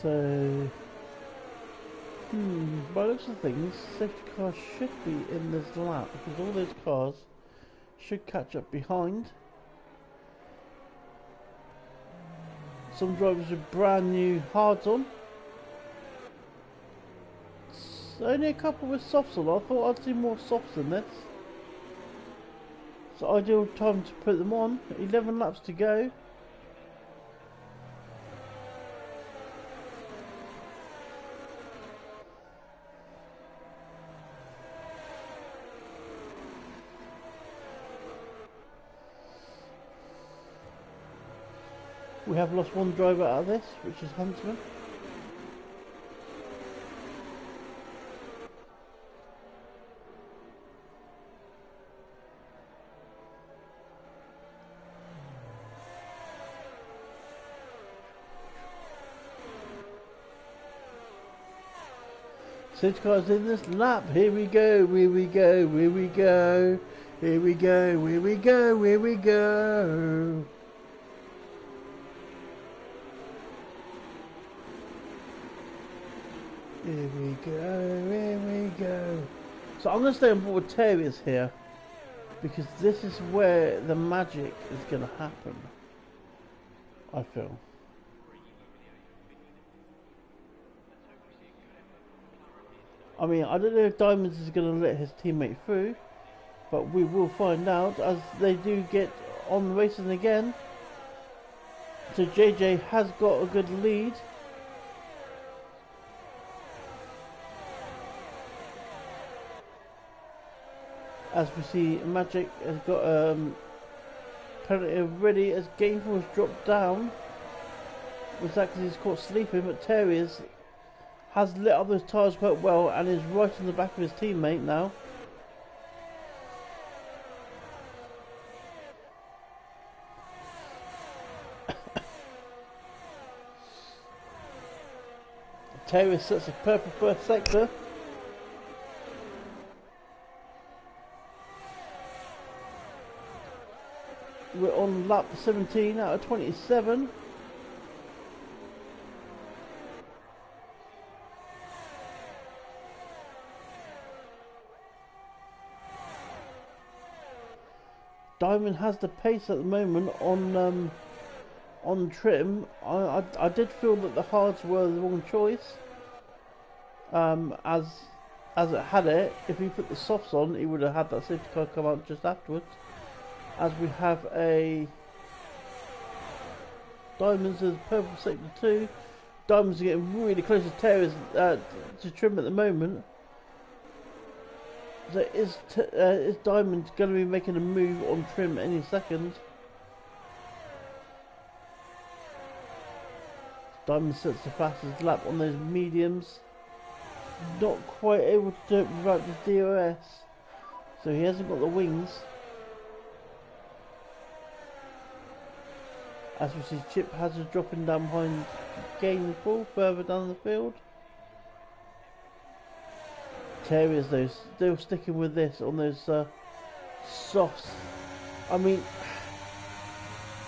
Speaker 1: So, by the looks of things, safety cars should be in this lap because all those cars should catch up behind. Some drivers with brand new hards on. Only a couple with softs on. I thought I'd see more softs than this. It's the ideal time to put them on. 11 laps to go. We have lost one driver out of this, which is Huntsman. Six cars in this lap. Here we go, here we go, here we go. Here we go, here we go, here we go. Here we go, here we go. So I'm going to stay on board Terriers here because this is where the magic is going to happen, I feel. I mean, I don't know if Diamonds is going to let his teammate through, but we will find out as they do get on racing again. So JJ has got a good lead. As we see, Magic has got penalty ready as Gainful has dropped down. Was that because he's caught sleeping, but Terriers has lit up those tyres quite well and is right on the back of his teammate now. Terriers sets a purple first sector. We're on lap 17 out of 27. Diamond has the pace at the moment on trim. I did feel that the hards were the wrong choice. As it had it, if he put the softs on, he would have had that safety car come out just afterwards. As we have a Diamonds as purple sector 2. Diamonds are getting really close to Terriers to trim at the moment. So is Diamond going to be making a move on trim any second? Diamond sets the fastest lap on those mediums. Not quite able to do it without the DRS. So he hasn't got the wings. As we see Chip Hazard dropping down behind Gainful further down the field. Terriers though, still sticking with this on those softs. I mean,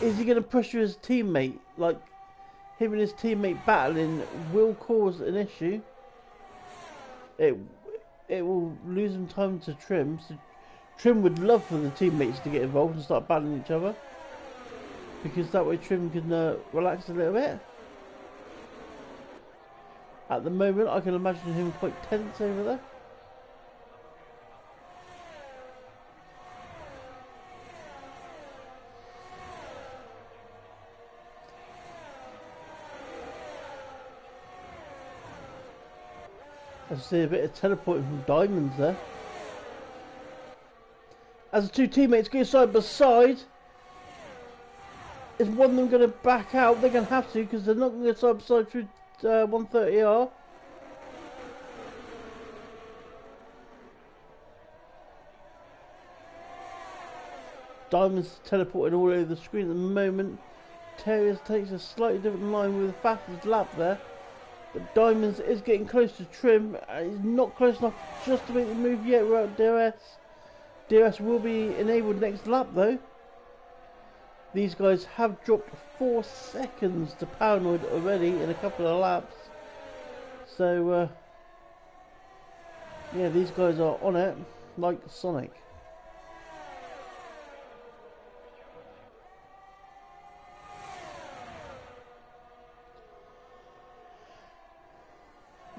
Speaker 1: is he going to pressure his teammate? Like, him and his teammate battling will cause an issue. It will lose him time to Trim. So Trim would love for the teammates to get involved and start battling each other, because that way Trim can relax a little bit. At the moment, I can imagine him quite tense over there. I see a bit of teleporting from Diamonds there. As the two teammates go side by side, is one of them going to back out? They're going to have to, because they're not going to go side by side through 130R. Diamonds teleported all over the screen at the moment. Terriers takes a slightly different line with the fastest lap there. But Diamonds is getting close to Trim. He's not close enough just to make the move yet without DRS. DRS will be enabled next lap though. These guys have dropped 4 seconds to Paranoid already in a couple of laps. So yeah, these guys are on it like Sonic.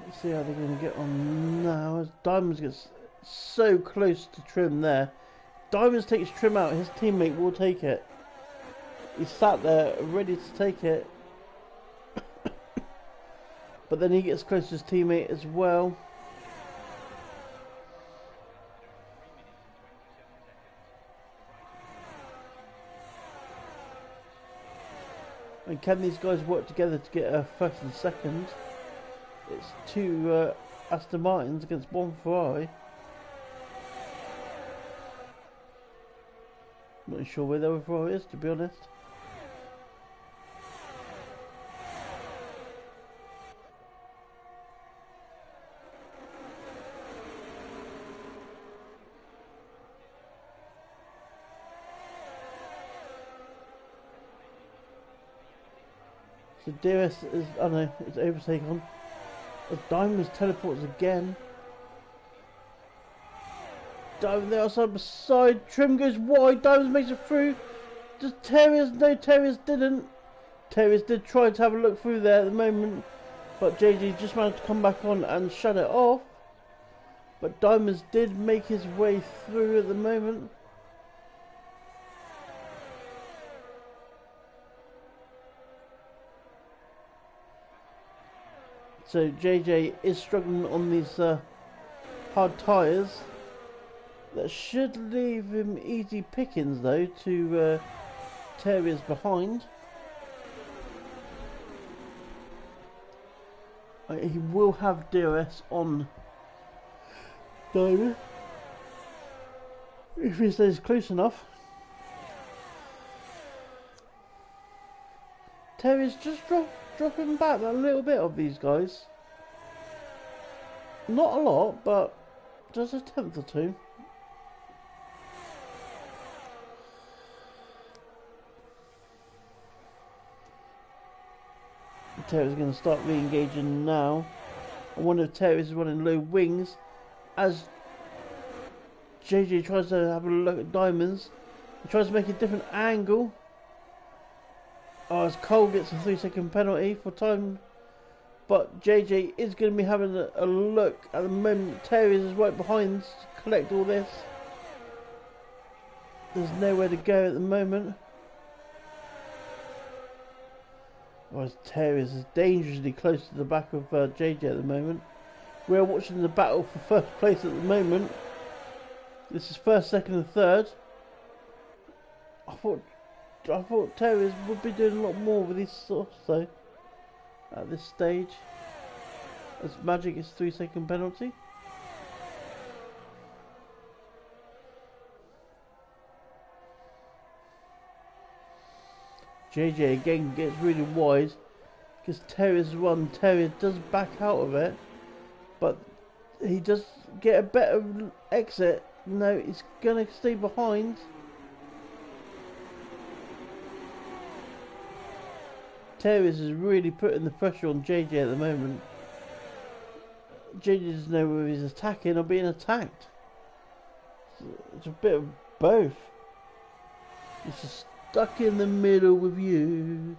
Speaker 1: Let's see how they're going to get on now. As Diamonds gets so close to Trim there. Diamonds takes Trim out, his teammate will take it. He's sat there ready to take it. But then he gets close to his teammate as well. And can these guys work together to get a first and second? It's two Aston Martins against one Ferrari. Not sure where the other Ferrari is, to be honest. So DRS is, oh no, it's overtaken. As Diamonds teleports again. Diamond there outside beside. Trim goes wide. Diamonds makes it through. Does Terriers? No, Terriers didn't. Terriers did try to have a look through there at the moment. But JJ just managed to come back on and shut it off. But Diamonds did make his way through at the moment. So JJ is struggling on these hard tyres. That should leave him easy pickings though to Terriers behind. He will have DRS on Diamond if he stays close enough. Terriers just dropping back a little bit of these guys. Not a lot, but just a tenth or two. Terriers going to start re-engaging now. I wonder if Terriers is running low wings as JJ tries to have a look at Diamonds. He tries to make a different angle. Oh, as Cole gets a 3-second penalty for time. But JJ is going to be having a look at the moment. Terriers is right behind to collect all this. There's nowhere to go at the moment. Whereas Terriers is dangerously close to the back of JJ at the moment. We're watching the battle for first place at the moment. This is first, second and third. I thought Terriers would be doing a lot more with these sorts though at this stage. As Magic is 3-second penalty. JJ again gets really wide because Terriers run. Terriers does back out of it, but he does get a better exit. No, he's gonna stay behind. Terriers is really putting the pressure on JJ at the moment. JJ doesn't know whether he's attacking or being attacked. It's a bit of both. It's just stuck in the middle with you.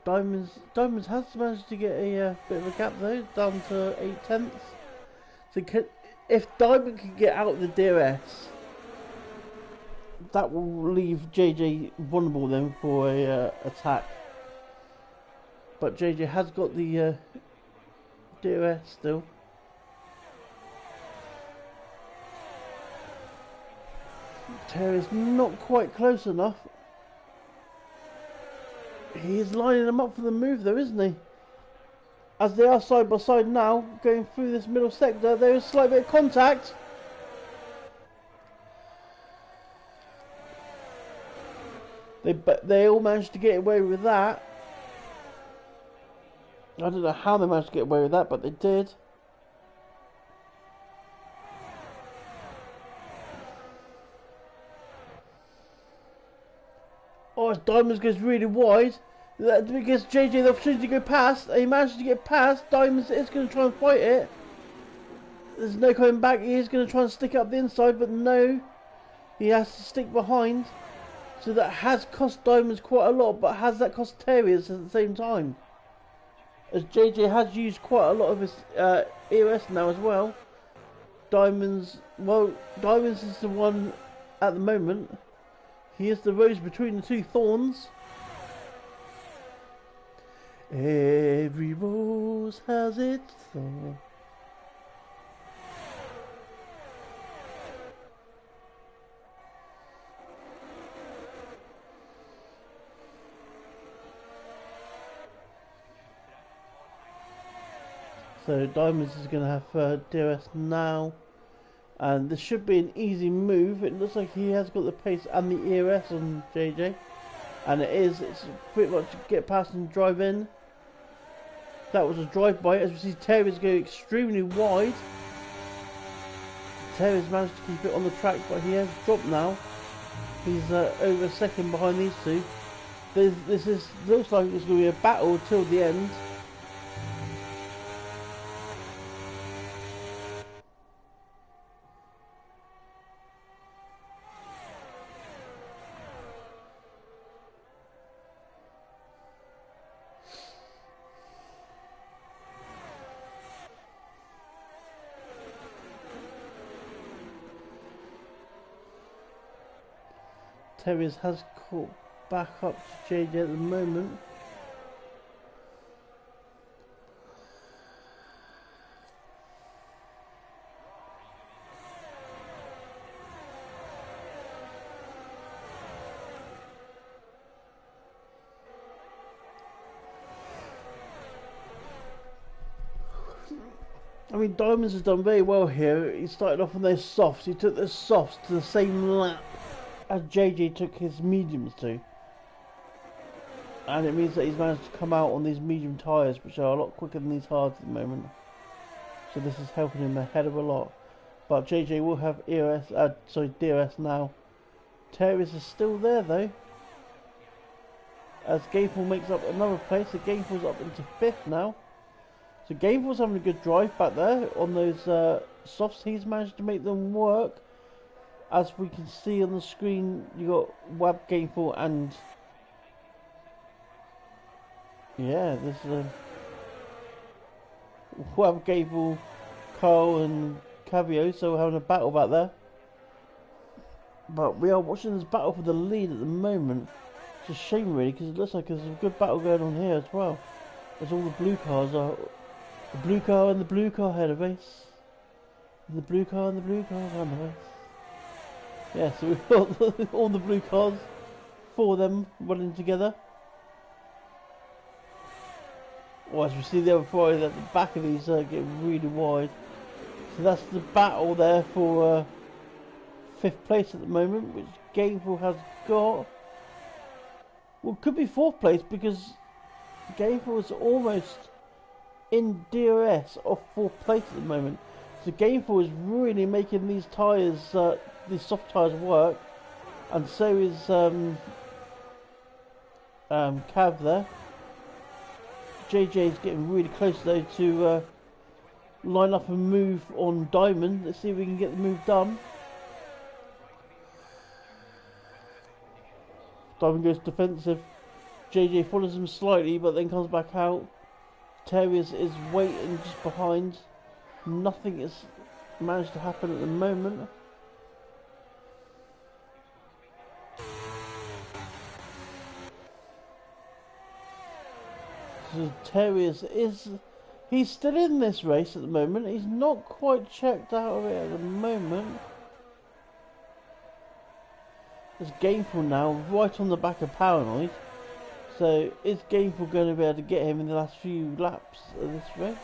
Speaker 1: Diamonds has managed to get a bit of a gap though, down to 8/10. So if Diamond can get out of the DRS, that will leave JJ vulnerable then for a attack. But JJ has got the DRS still. Terrier's not quite close enough. He is lining them up for the move though, isn't he? As they are side by side now, going through this middle sector, there is a slight bit of contact. They all managed to get away with that. I don't know how they managed to get away with that, but they did. Oh, as Diamonds goes really wide. Because JJ the opportunity to go past, and he managed to get past. Diamonds is going to try and fight it. There's no coming back. He is going to try and stick up the inside, but no, he has to stick behind. So that has cost Diamonds quite a lot, but has that cost Terriers at the same time? As JJ has used quite a lot of his EOS now as well. Diamonds, well, Diamonds is the one at the moment. He is the rose between the two thorns. Every rose has its thorn. So Diamonds is going to have DRS now, and this should be an easy move. It looks like he has got the pace and the EOS on JJ, and it is. It's pretty much get past and drive in. That was a drive-by. As we see, Terry's going extremely wide. Terry's managed to keep it on the track, but he has dropped now. He's over a second behind these two. This looks like it's going to be a battle till the end. Terriers has caught back up to JJ at the moment. I mean, Diamonds has done very well here. He started off on those softs. He took those softs to the same lap as JJ took his mediums to, and it means that he's managed to come out on these medium tyres, which are a lot quicker than these hards at the moment, so this is helping him a hell of a lot. But JJ will have DRS now. Terriers is still there though, as Gameful makes up another place. So Gameful's up into 5th now, so Gameful's having a good drive back there on those softs. He's managed to make them work. As we can see on the screen, you got Wab, Gameful, and yeah, there's Wab, Gameful, Carl, and Cavio. So we're having a battle back there. But we are watching this battle for the lead at the moment. It's a shame really, because it looks like there's a good battle going on here as well. As all the blue cars are, the blue car and the blue car had a race. And the blue car and the blue car ran the race. Yeah, so we've got all the blue cars, 4 of them running together. Well, as we see the other 4 at the back of these getting really wide. So that's the battle there for 5th place at the moment, which Gameful has got. Well, it could be 4th place, because Gameful is almost in DRS of 4th place at the moment. So Gameful is really making these tyres, these soft tyres work, and so is Cav there. JJ is getting really close though to line up and move on Diamond. Let's see if we can get the move done. Diamond goes defensive. JJ follows him slightly, but then comes back out. Terriers is waiting just behind. Nothing has managed to happen at the moment. So Terriers he's still in this race at the moment. He's not quite checked out of it at the moment. There's Gameful now right on the back of Paranoid. So is Gameful going to be able to get him in the last few laps of this race?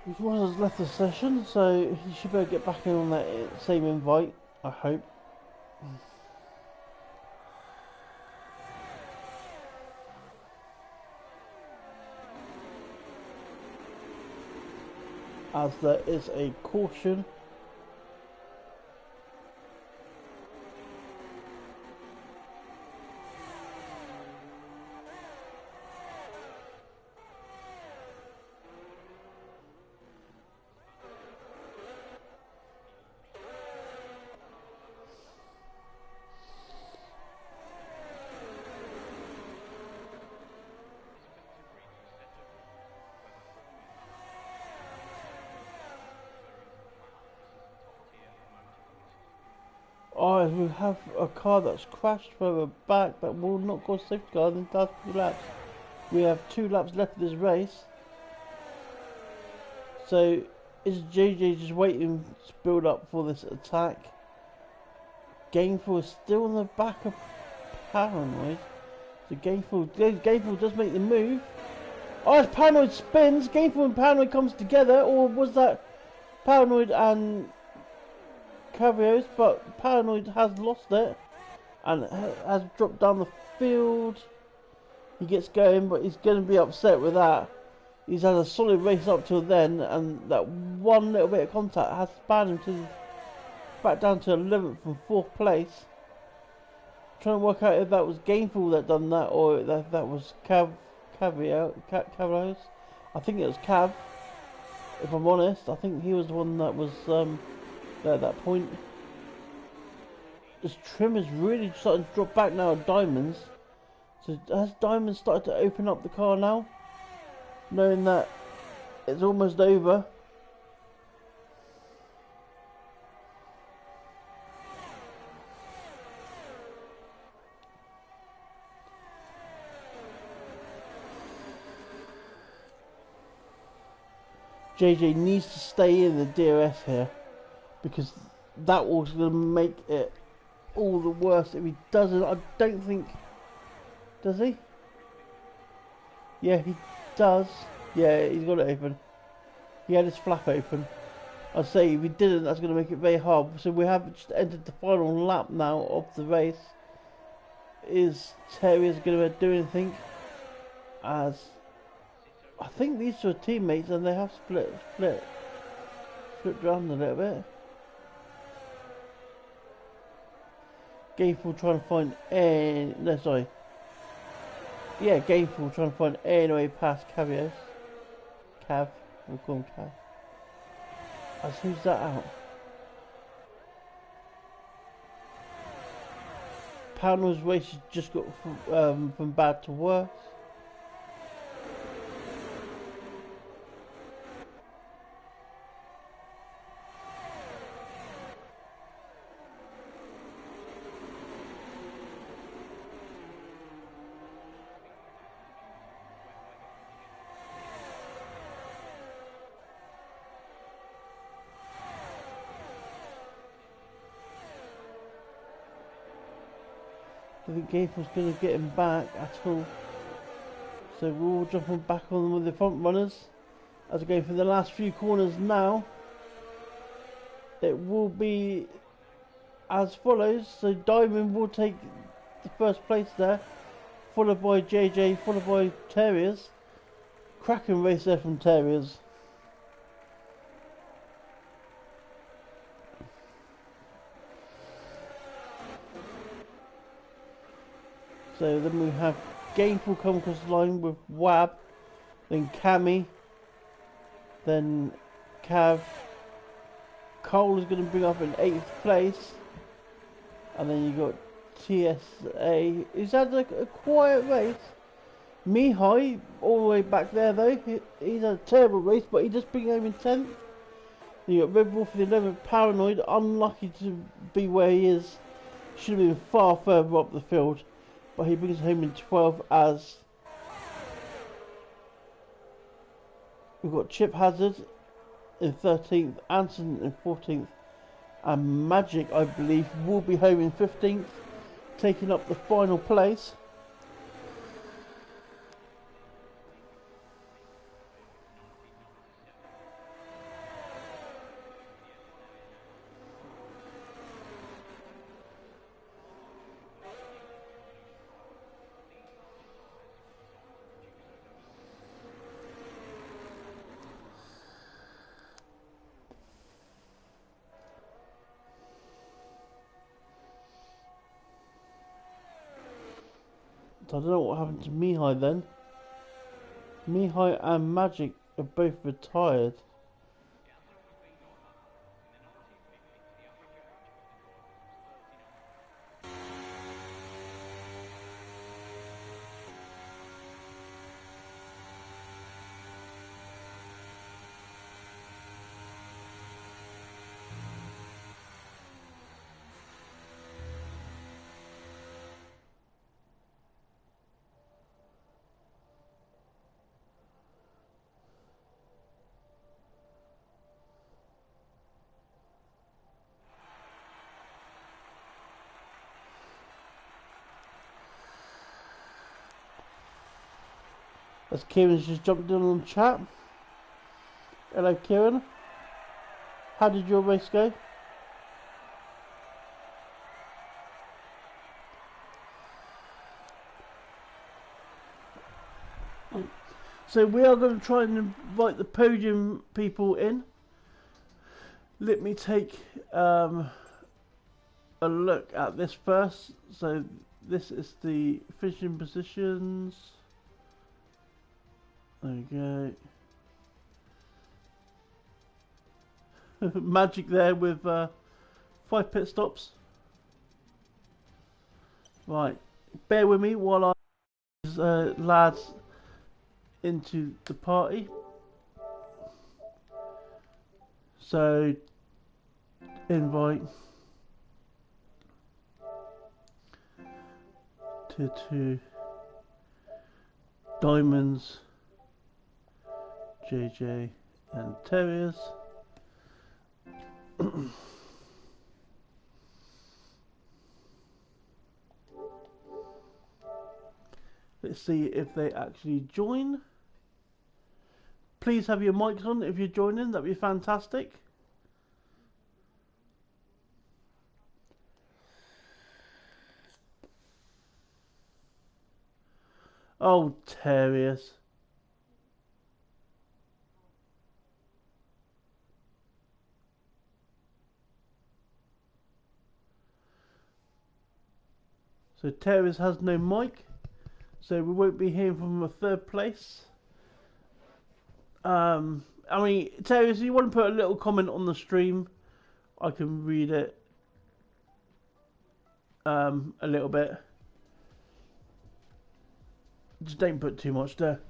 Speaker 1: He's one has left the session, so he should be able to get back in on that same invite, I hope. As there is a caution. guys, we have a car that's crashed further back that will not cause safety car in the last few laps. We have 2 laps left of this race. So is JJ just waiting to build up for this attack? Gainful is still on the back of Paranoid. So Gainful does make the move. Oh, as Paranoid spins, Gainful and Paranoid comes together, or was that Paranoid and Cavios? But Paranoid has lost it and has dropped down the field. He gets going, but he's going to be upset with that. He's had a solid race up till then, and that one little bit of contact has spanned him back down to 11th from 4th place. Trying to work out if that was Gainful that done that, or that was Cavios. I think it was Cav. If I'm honest, I think he was the one that was there at that point. This trim is really starting to drop back now at Diamonds. So has Diamonds started to open up the car now? Knowing that it's almost over. JJ needs to stay in the DRS here, because that was going to make it all the worse if he doesn't. I don't think... Does he? Yeah, he does. Yeah, he's got it open. He had his flap open. I'd say if he didn't, that's going to make it very hard. So we have just entered the final lap now of the race. Is Terriers going to do anything? As I think these two are teammates, and they have flipped around a little bit. Gainful trying to find Gainful trying to find any way past Cavios. Cav, we'll call him Cav. As who's that out? Paranoid's race has just got from bad to worse. I think Gainful's going to get him back at all. So we're all jumping back on them with the front runners. As we go for the last few corners now, it will be as follows. So Diamond will take the first place there, followed by JJ, followed by Terriers. Cracking race there from Terriers. So then we have Gainful come across the line with Wab, then Cammy, then Cav. Cole is going to bring up in 8th place, and then you got TSA. He's had a quiet race. Mihai all the way back there though. He's had a terrible race, but he just bring home in 10th. Then you got Red Wolf in 11th. Paranoid, unlucky to be where he is. Should have been far further up the field. But he brings home in 12th as we've got Chip Hazard in 13th, Anson in 14th, and Magic, I believe, will be home in 15th, taking up the final place. So I don't know what happened to Mihai then. Mihai and Magic are both retired. As Kieran's just jumped in on the chat. Hello, Kieran. How did your race go? So we are going to try and invite the podium people in. Let me take a look at this first. So this is the finishing positions. There we go. Magic there with 5 pit stops. Right, bear with me while I lads into the party. So invite Tier 2 Diamonds, JJ and Terriers. Let's see if they actually join. Please have your mics on if you're joining, that'd be fantastic. Oh, Terriers. So Terriers has no mic, so we won't be hearing from a third place. I mean, Terriers, if you want to put a little comment on the stream, I can read it a little bit. Just don't put too much there.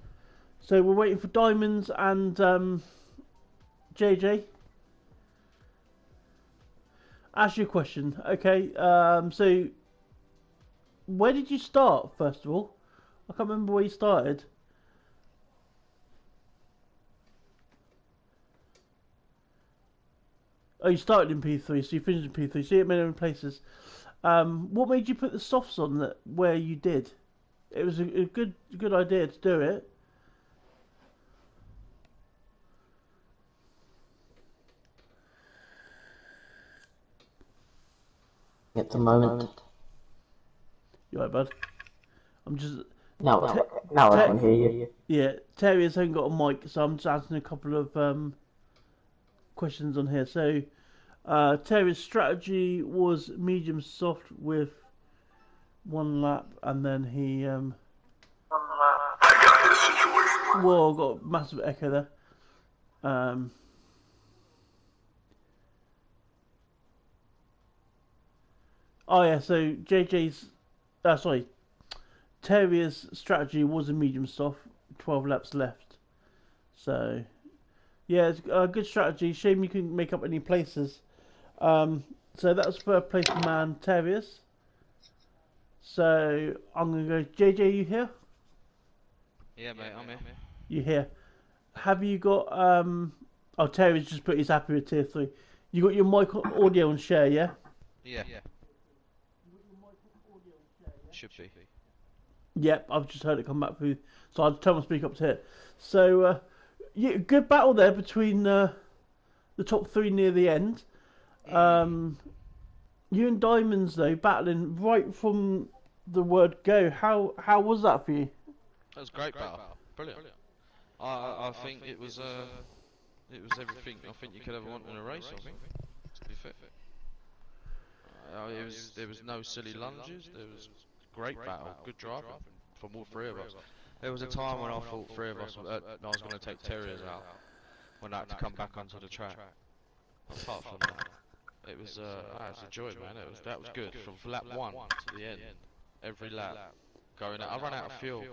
Speaker 1: So we're waiting for Diamonds and JJ. Ask your question. Okay, so where did you start, first of all? I can't remember where you started. Oh, you started in P3, so you finished in P3, so you hit many places. What made you put the softs on that where you did? It was a good idea to do it.
Speaker 3: At the moment.
Speaker 1: You alright, bud? I'm just...
Speaker 3: No, I can hear you.
Speaker 1: Yeah, Terriers hasn't got a mic, so I'm just asking a couple of questions on here. So, Terrier's strategy was medium soft with 1 lap, and then he... Whoa, got a massive echo there. Oh yeah, so JJ's... sorry. Terrier's strategy was a medium soft, 12 laps left. So, yeah, it's a good strategy. Shame you couldn't make up any places. So that was first place man, Terriers. So I'm going to go, JJ, you here?
Speaker 4: Yeah, mate, I'm here.
Speaker 1: You here? Have you got, oh, Terriers just put he's happy with tier 3. You got your mic audio and share, yeah?
Speaker 4: Yeah. Should be.
Speaker 1: Yep, I've just heard it come back through, so I'll turn my speaker up to here. So, yeah, good battle there between the top 3 near the end. You and Diamonds though battling right from the word go. How was that for you?
Speaker 4: That was a great battle. Brilliant. I think it was everything I think you could ever want in a race. I think, to be fair. There was no silly lunges. There was great battle, good driving from all 3 of us. There was a time when I thought 3 of us, I was going to take Terriers out when I had to come back onto the track. Apart from that, it was a joy, man. That was good from lap 1 to the end. Every lap going out. I ran out of fuel.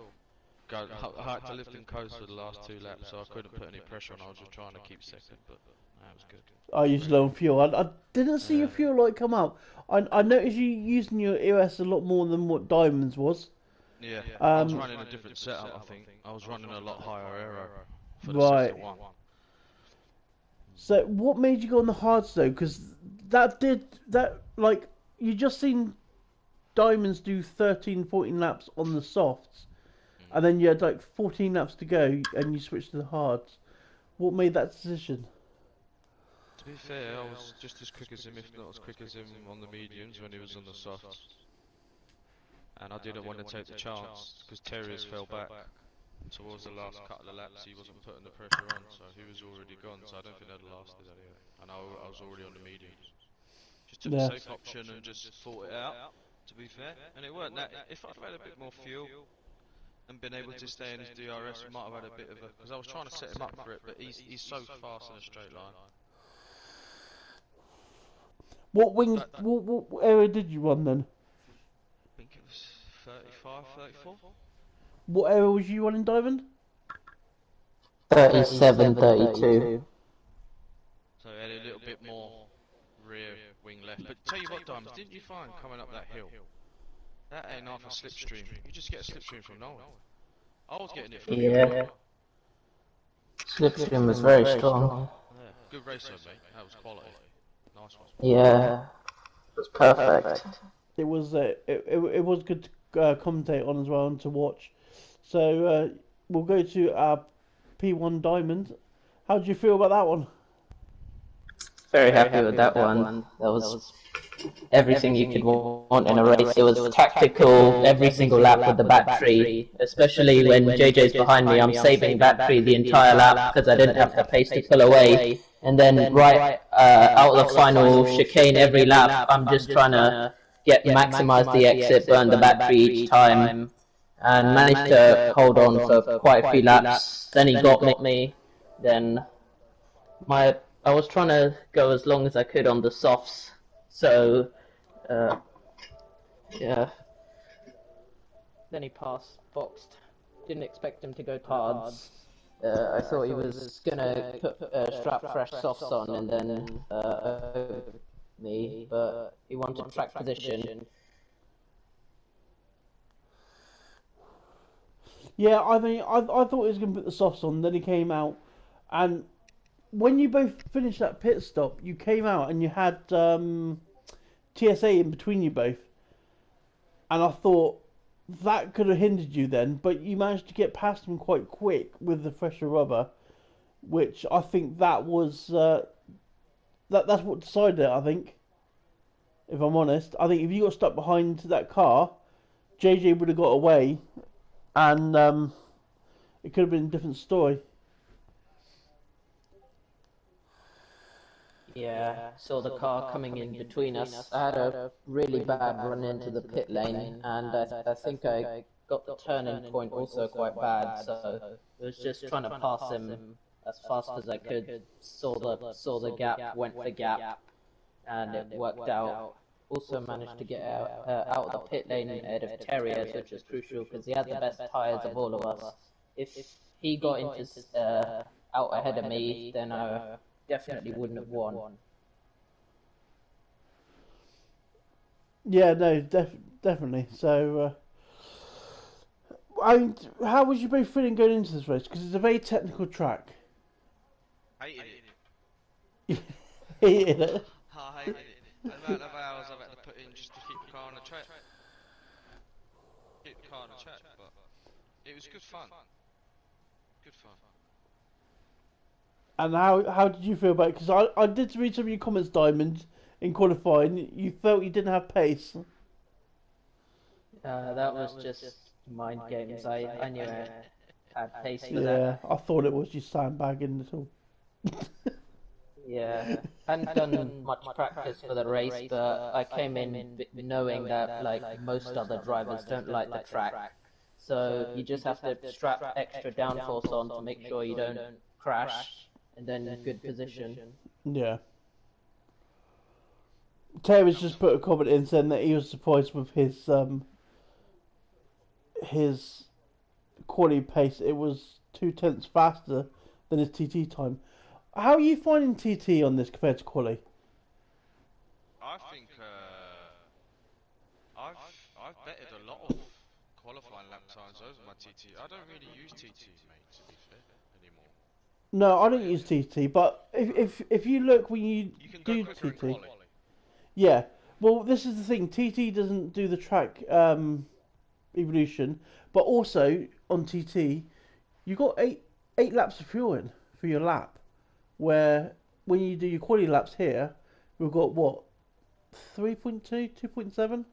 Speaker 4: I had to lift and coast for the last 2 laps, so I couldn't put any pressure on. I was just trying to keep second, but that was good.
Speaker 1: I used low on fuel. I didn't see your fuel light come up. I noticed you using your EOS a lot more than what Diamonds was.
Speaker 4: Yeah, I was running a different setup, I think. I was running a lot higher aero for the
Speaker 1: right.
Speaker 4: second one.
Speaker 1: So what made you go on the hards though? Because you just seen Diamonds do 13, 14 laps on the softs, and then you had like 14 laps to go, and you switched to the hards. What made that decision?
Speaker 4: To be fair, I was just as quick as him, if not as quick as him, on the mediums when he was on the softs. And I didn't want to take the chance, because Terriers fell back. Towards the last couple of laps, he wasn't putting the pressure on, so he was already gone, so I don't think they'd lasted anyway. And I was already on the mediums. Just took the safe option and just fought it out, to be fair. And it weren't that. If I'd had a bit more fuel and been able to stay in his DRS, we might have had a bit of a. Because I was trying to set him up for it, but he's so fast in a straight line.
Speaker 1: What wings? What area did you run then?
Speaker 4: I think it was 35, 34.
Speaker 1: What area was you running, Diamond?
Speaker 3: 37, 32.
Speaker 4: So he had a little bit more rear wing left. But tell you what, Diamonds, didn't you find coming up that hill? That ain't half a slipstream. You just get a slipstream from nowhere. I was getting it from
Speaker 3: Yeah. Slipstream was very strong.
Speaker 4: Yeah. Good racer, mate. That was quality. Nice one.
Speaker 3: Yeah. It was perfect.
Speaker 1: It was it was good to commentate on as well and to watch. So we'll go to our P1 Diamond. How did you feel about that one?
Speaker 3: Very happy with that one. That was everything you could want in a race. It was tactical every single lap with the battery, especially when JJ's behind me. I'm saving battery the entire lap because I didn't have the pace to pull away. And then right out of the final chicane every lap, I'm just trying to maximize the exit, burn the battery each time, and managed to hold on for quite a few laps. Then he got me. Then I was trying to go as long as I could on the softs, so yeah. Then he boxed. Didn't expect him to go hards. I thought he was gonna put strap fresh softs on and then me, but he wanted track position.
Speaker 1: Yeah, I mean, I thought he was going to put the softs on, then he came out, and when you both finished that pit stop, you came out and you had TSA in between you both, and I thought that could have hindered you then, but you managed to get past him quite quick with the fresher rubber, which I think that was that's what decided it. I think, if I'm honest, I think if you got stuck behind that car, JJ would have got away, and it could have been a different story.
Speaker 3: Yeah, saw the car coming in between us. I had a really bad run into the pit lane, and I think I got the turning point also quite bad, so I was just trying to pass him as fast as I could. Saw the gap, went for gap, and it worked out. Also managed to get out of the pit lane ahead of Terriers, which was crucial because he had the best tyres of all of us. If he got into out ahead of me, then I definitely wouldn't have won.
Speaker 1: Yeah, no, definitely. So, how was you both feeling going into this race? Because it's a very technical track.
Speaker 4: Hated it.
Speaker 1: Hated it.
Speaker 4: I hated it. The amount of hours I've had to put in just to keep the car on the track. Keep the car on the track, but it was good fun. Good fun.
Speaker 1: And how did you feel about it? Because I did read some of your comments, Diamond, in qualifying. You felt you didn't have pace.
Speaker 3: That was just mind games. I knew I had pace for that.
Speaker 1: Yeah, I thought it was you sandbagging at all.
Speaker 3: Yeah, hadn't done much practice for the race, but I came in knowing that like most other drivers don't like the track, so you just have to strap extra downforce on to make sure you don't crash, and then good position.
Speaker 1: Yeah. Terry's just put a comment in saying that he was surprised with his quality pace. It was 2/10 faster than his TT time. How are you finding TT on this compared to quali?
Speaker 4: I think I've betted a lot of qualifying lap times over my TT. I don't really use TTs, mate, to be fair, anymore.
Speaker 1: No, I don't use TT, but if you look when you
Speaker 4: can
Speaker 1: do
Speaker 4: go quicker in
Speaker 1: TT,
Speaker 4: quali.
Speaker 1: yeah. Well, this is the thing. TT doesn't do the track evolution, but also on TT, you got eight laps of fuel in for your lap. Where when you do your quality laps here, we've got what 3.2, 2.7.
Speaker 4: Something like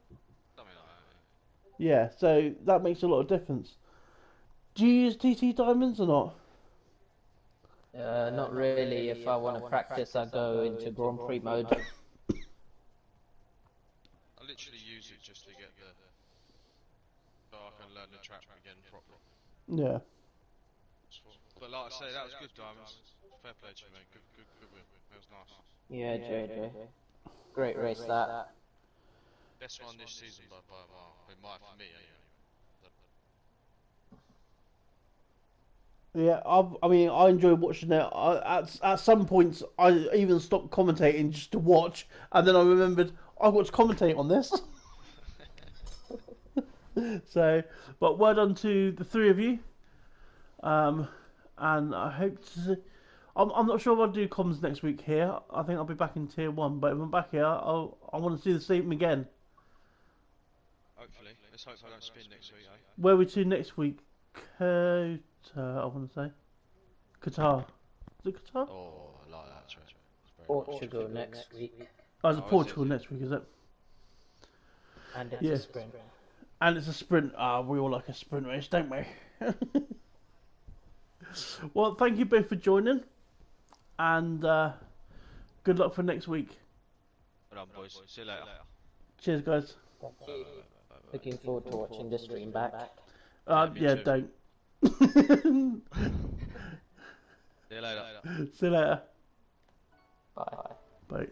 Speaker 4: that.
Speaker 1: Yeah, so that makes a lot of difference. Do you use TT diamonds or not?
Speaker 3: Not really. If I want to practice, I go into Grand Prix mode.
Speaker 4: I literally use it just to get so I can learn the track again properly.
Speaker 1: Yeah.
Speaker 4: But like I say, that was good, Diamonds. Fair play to you, mate. Good win. That was nice.
Speaker 3: Yeah, JJ. Great race that.
Speaker 4: Best one this season by a mile. It might for me anyway.
Speaker 1: Yeah, I mean, I enjoy watching it. At some points, I even stopped commentating just to watch, and then I remembered I've got to commentate on this. So, but well done to the three of you. And I hope to see, I'm not sure if I'll do comms next week here. I think I'll be back in Tier 1, but if I'm back here, I want to see the same again.
Speaker 4: Hopefully. Let's hope I don't spin next week, eh?
Speaker 1: Where are we to next week? Qatar, I want to say. Qatar. Is it Qatar?
Speaker 4: Oh, I like that track.
Speaker 3: Portugal next week.
Speaker 1: Oh, it's Portugal next week, is it?
Speaker 3: And it's
Speaker 1: Yeah.
Speaker 3: a sprint.
Speaker 1: And it's a sprint. We all like a sprint race, don't we? Well, thank you both for joining. And good luck for next week.
Speaker 4: Well done, boys. See you later.
Speaker 1: Cheers, guys.
Speaker 3: Thank you. Looking forward to watching the stream back.
Speaker 1: Yeah,
Speaker 4: too.
Speaker 1: don't.
Speaker 4: See you later.
Speaker 1: See you later.
Speaker 3: Bye.
Speaker 1: Bye.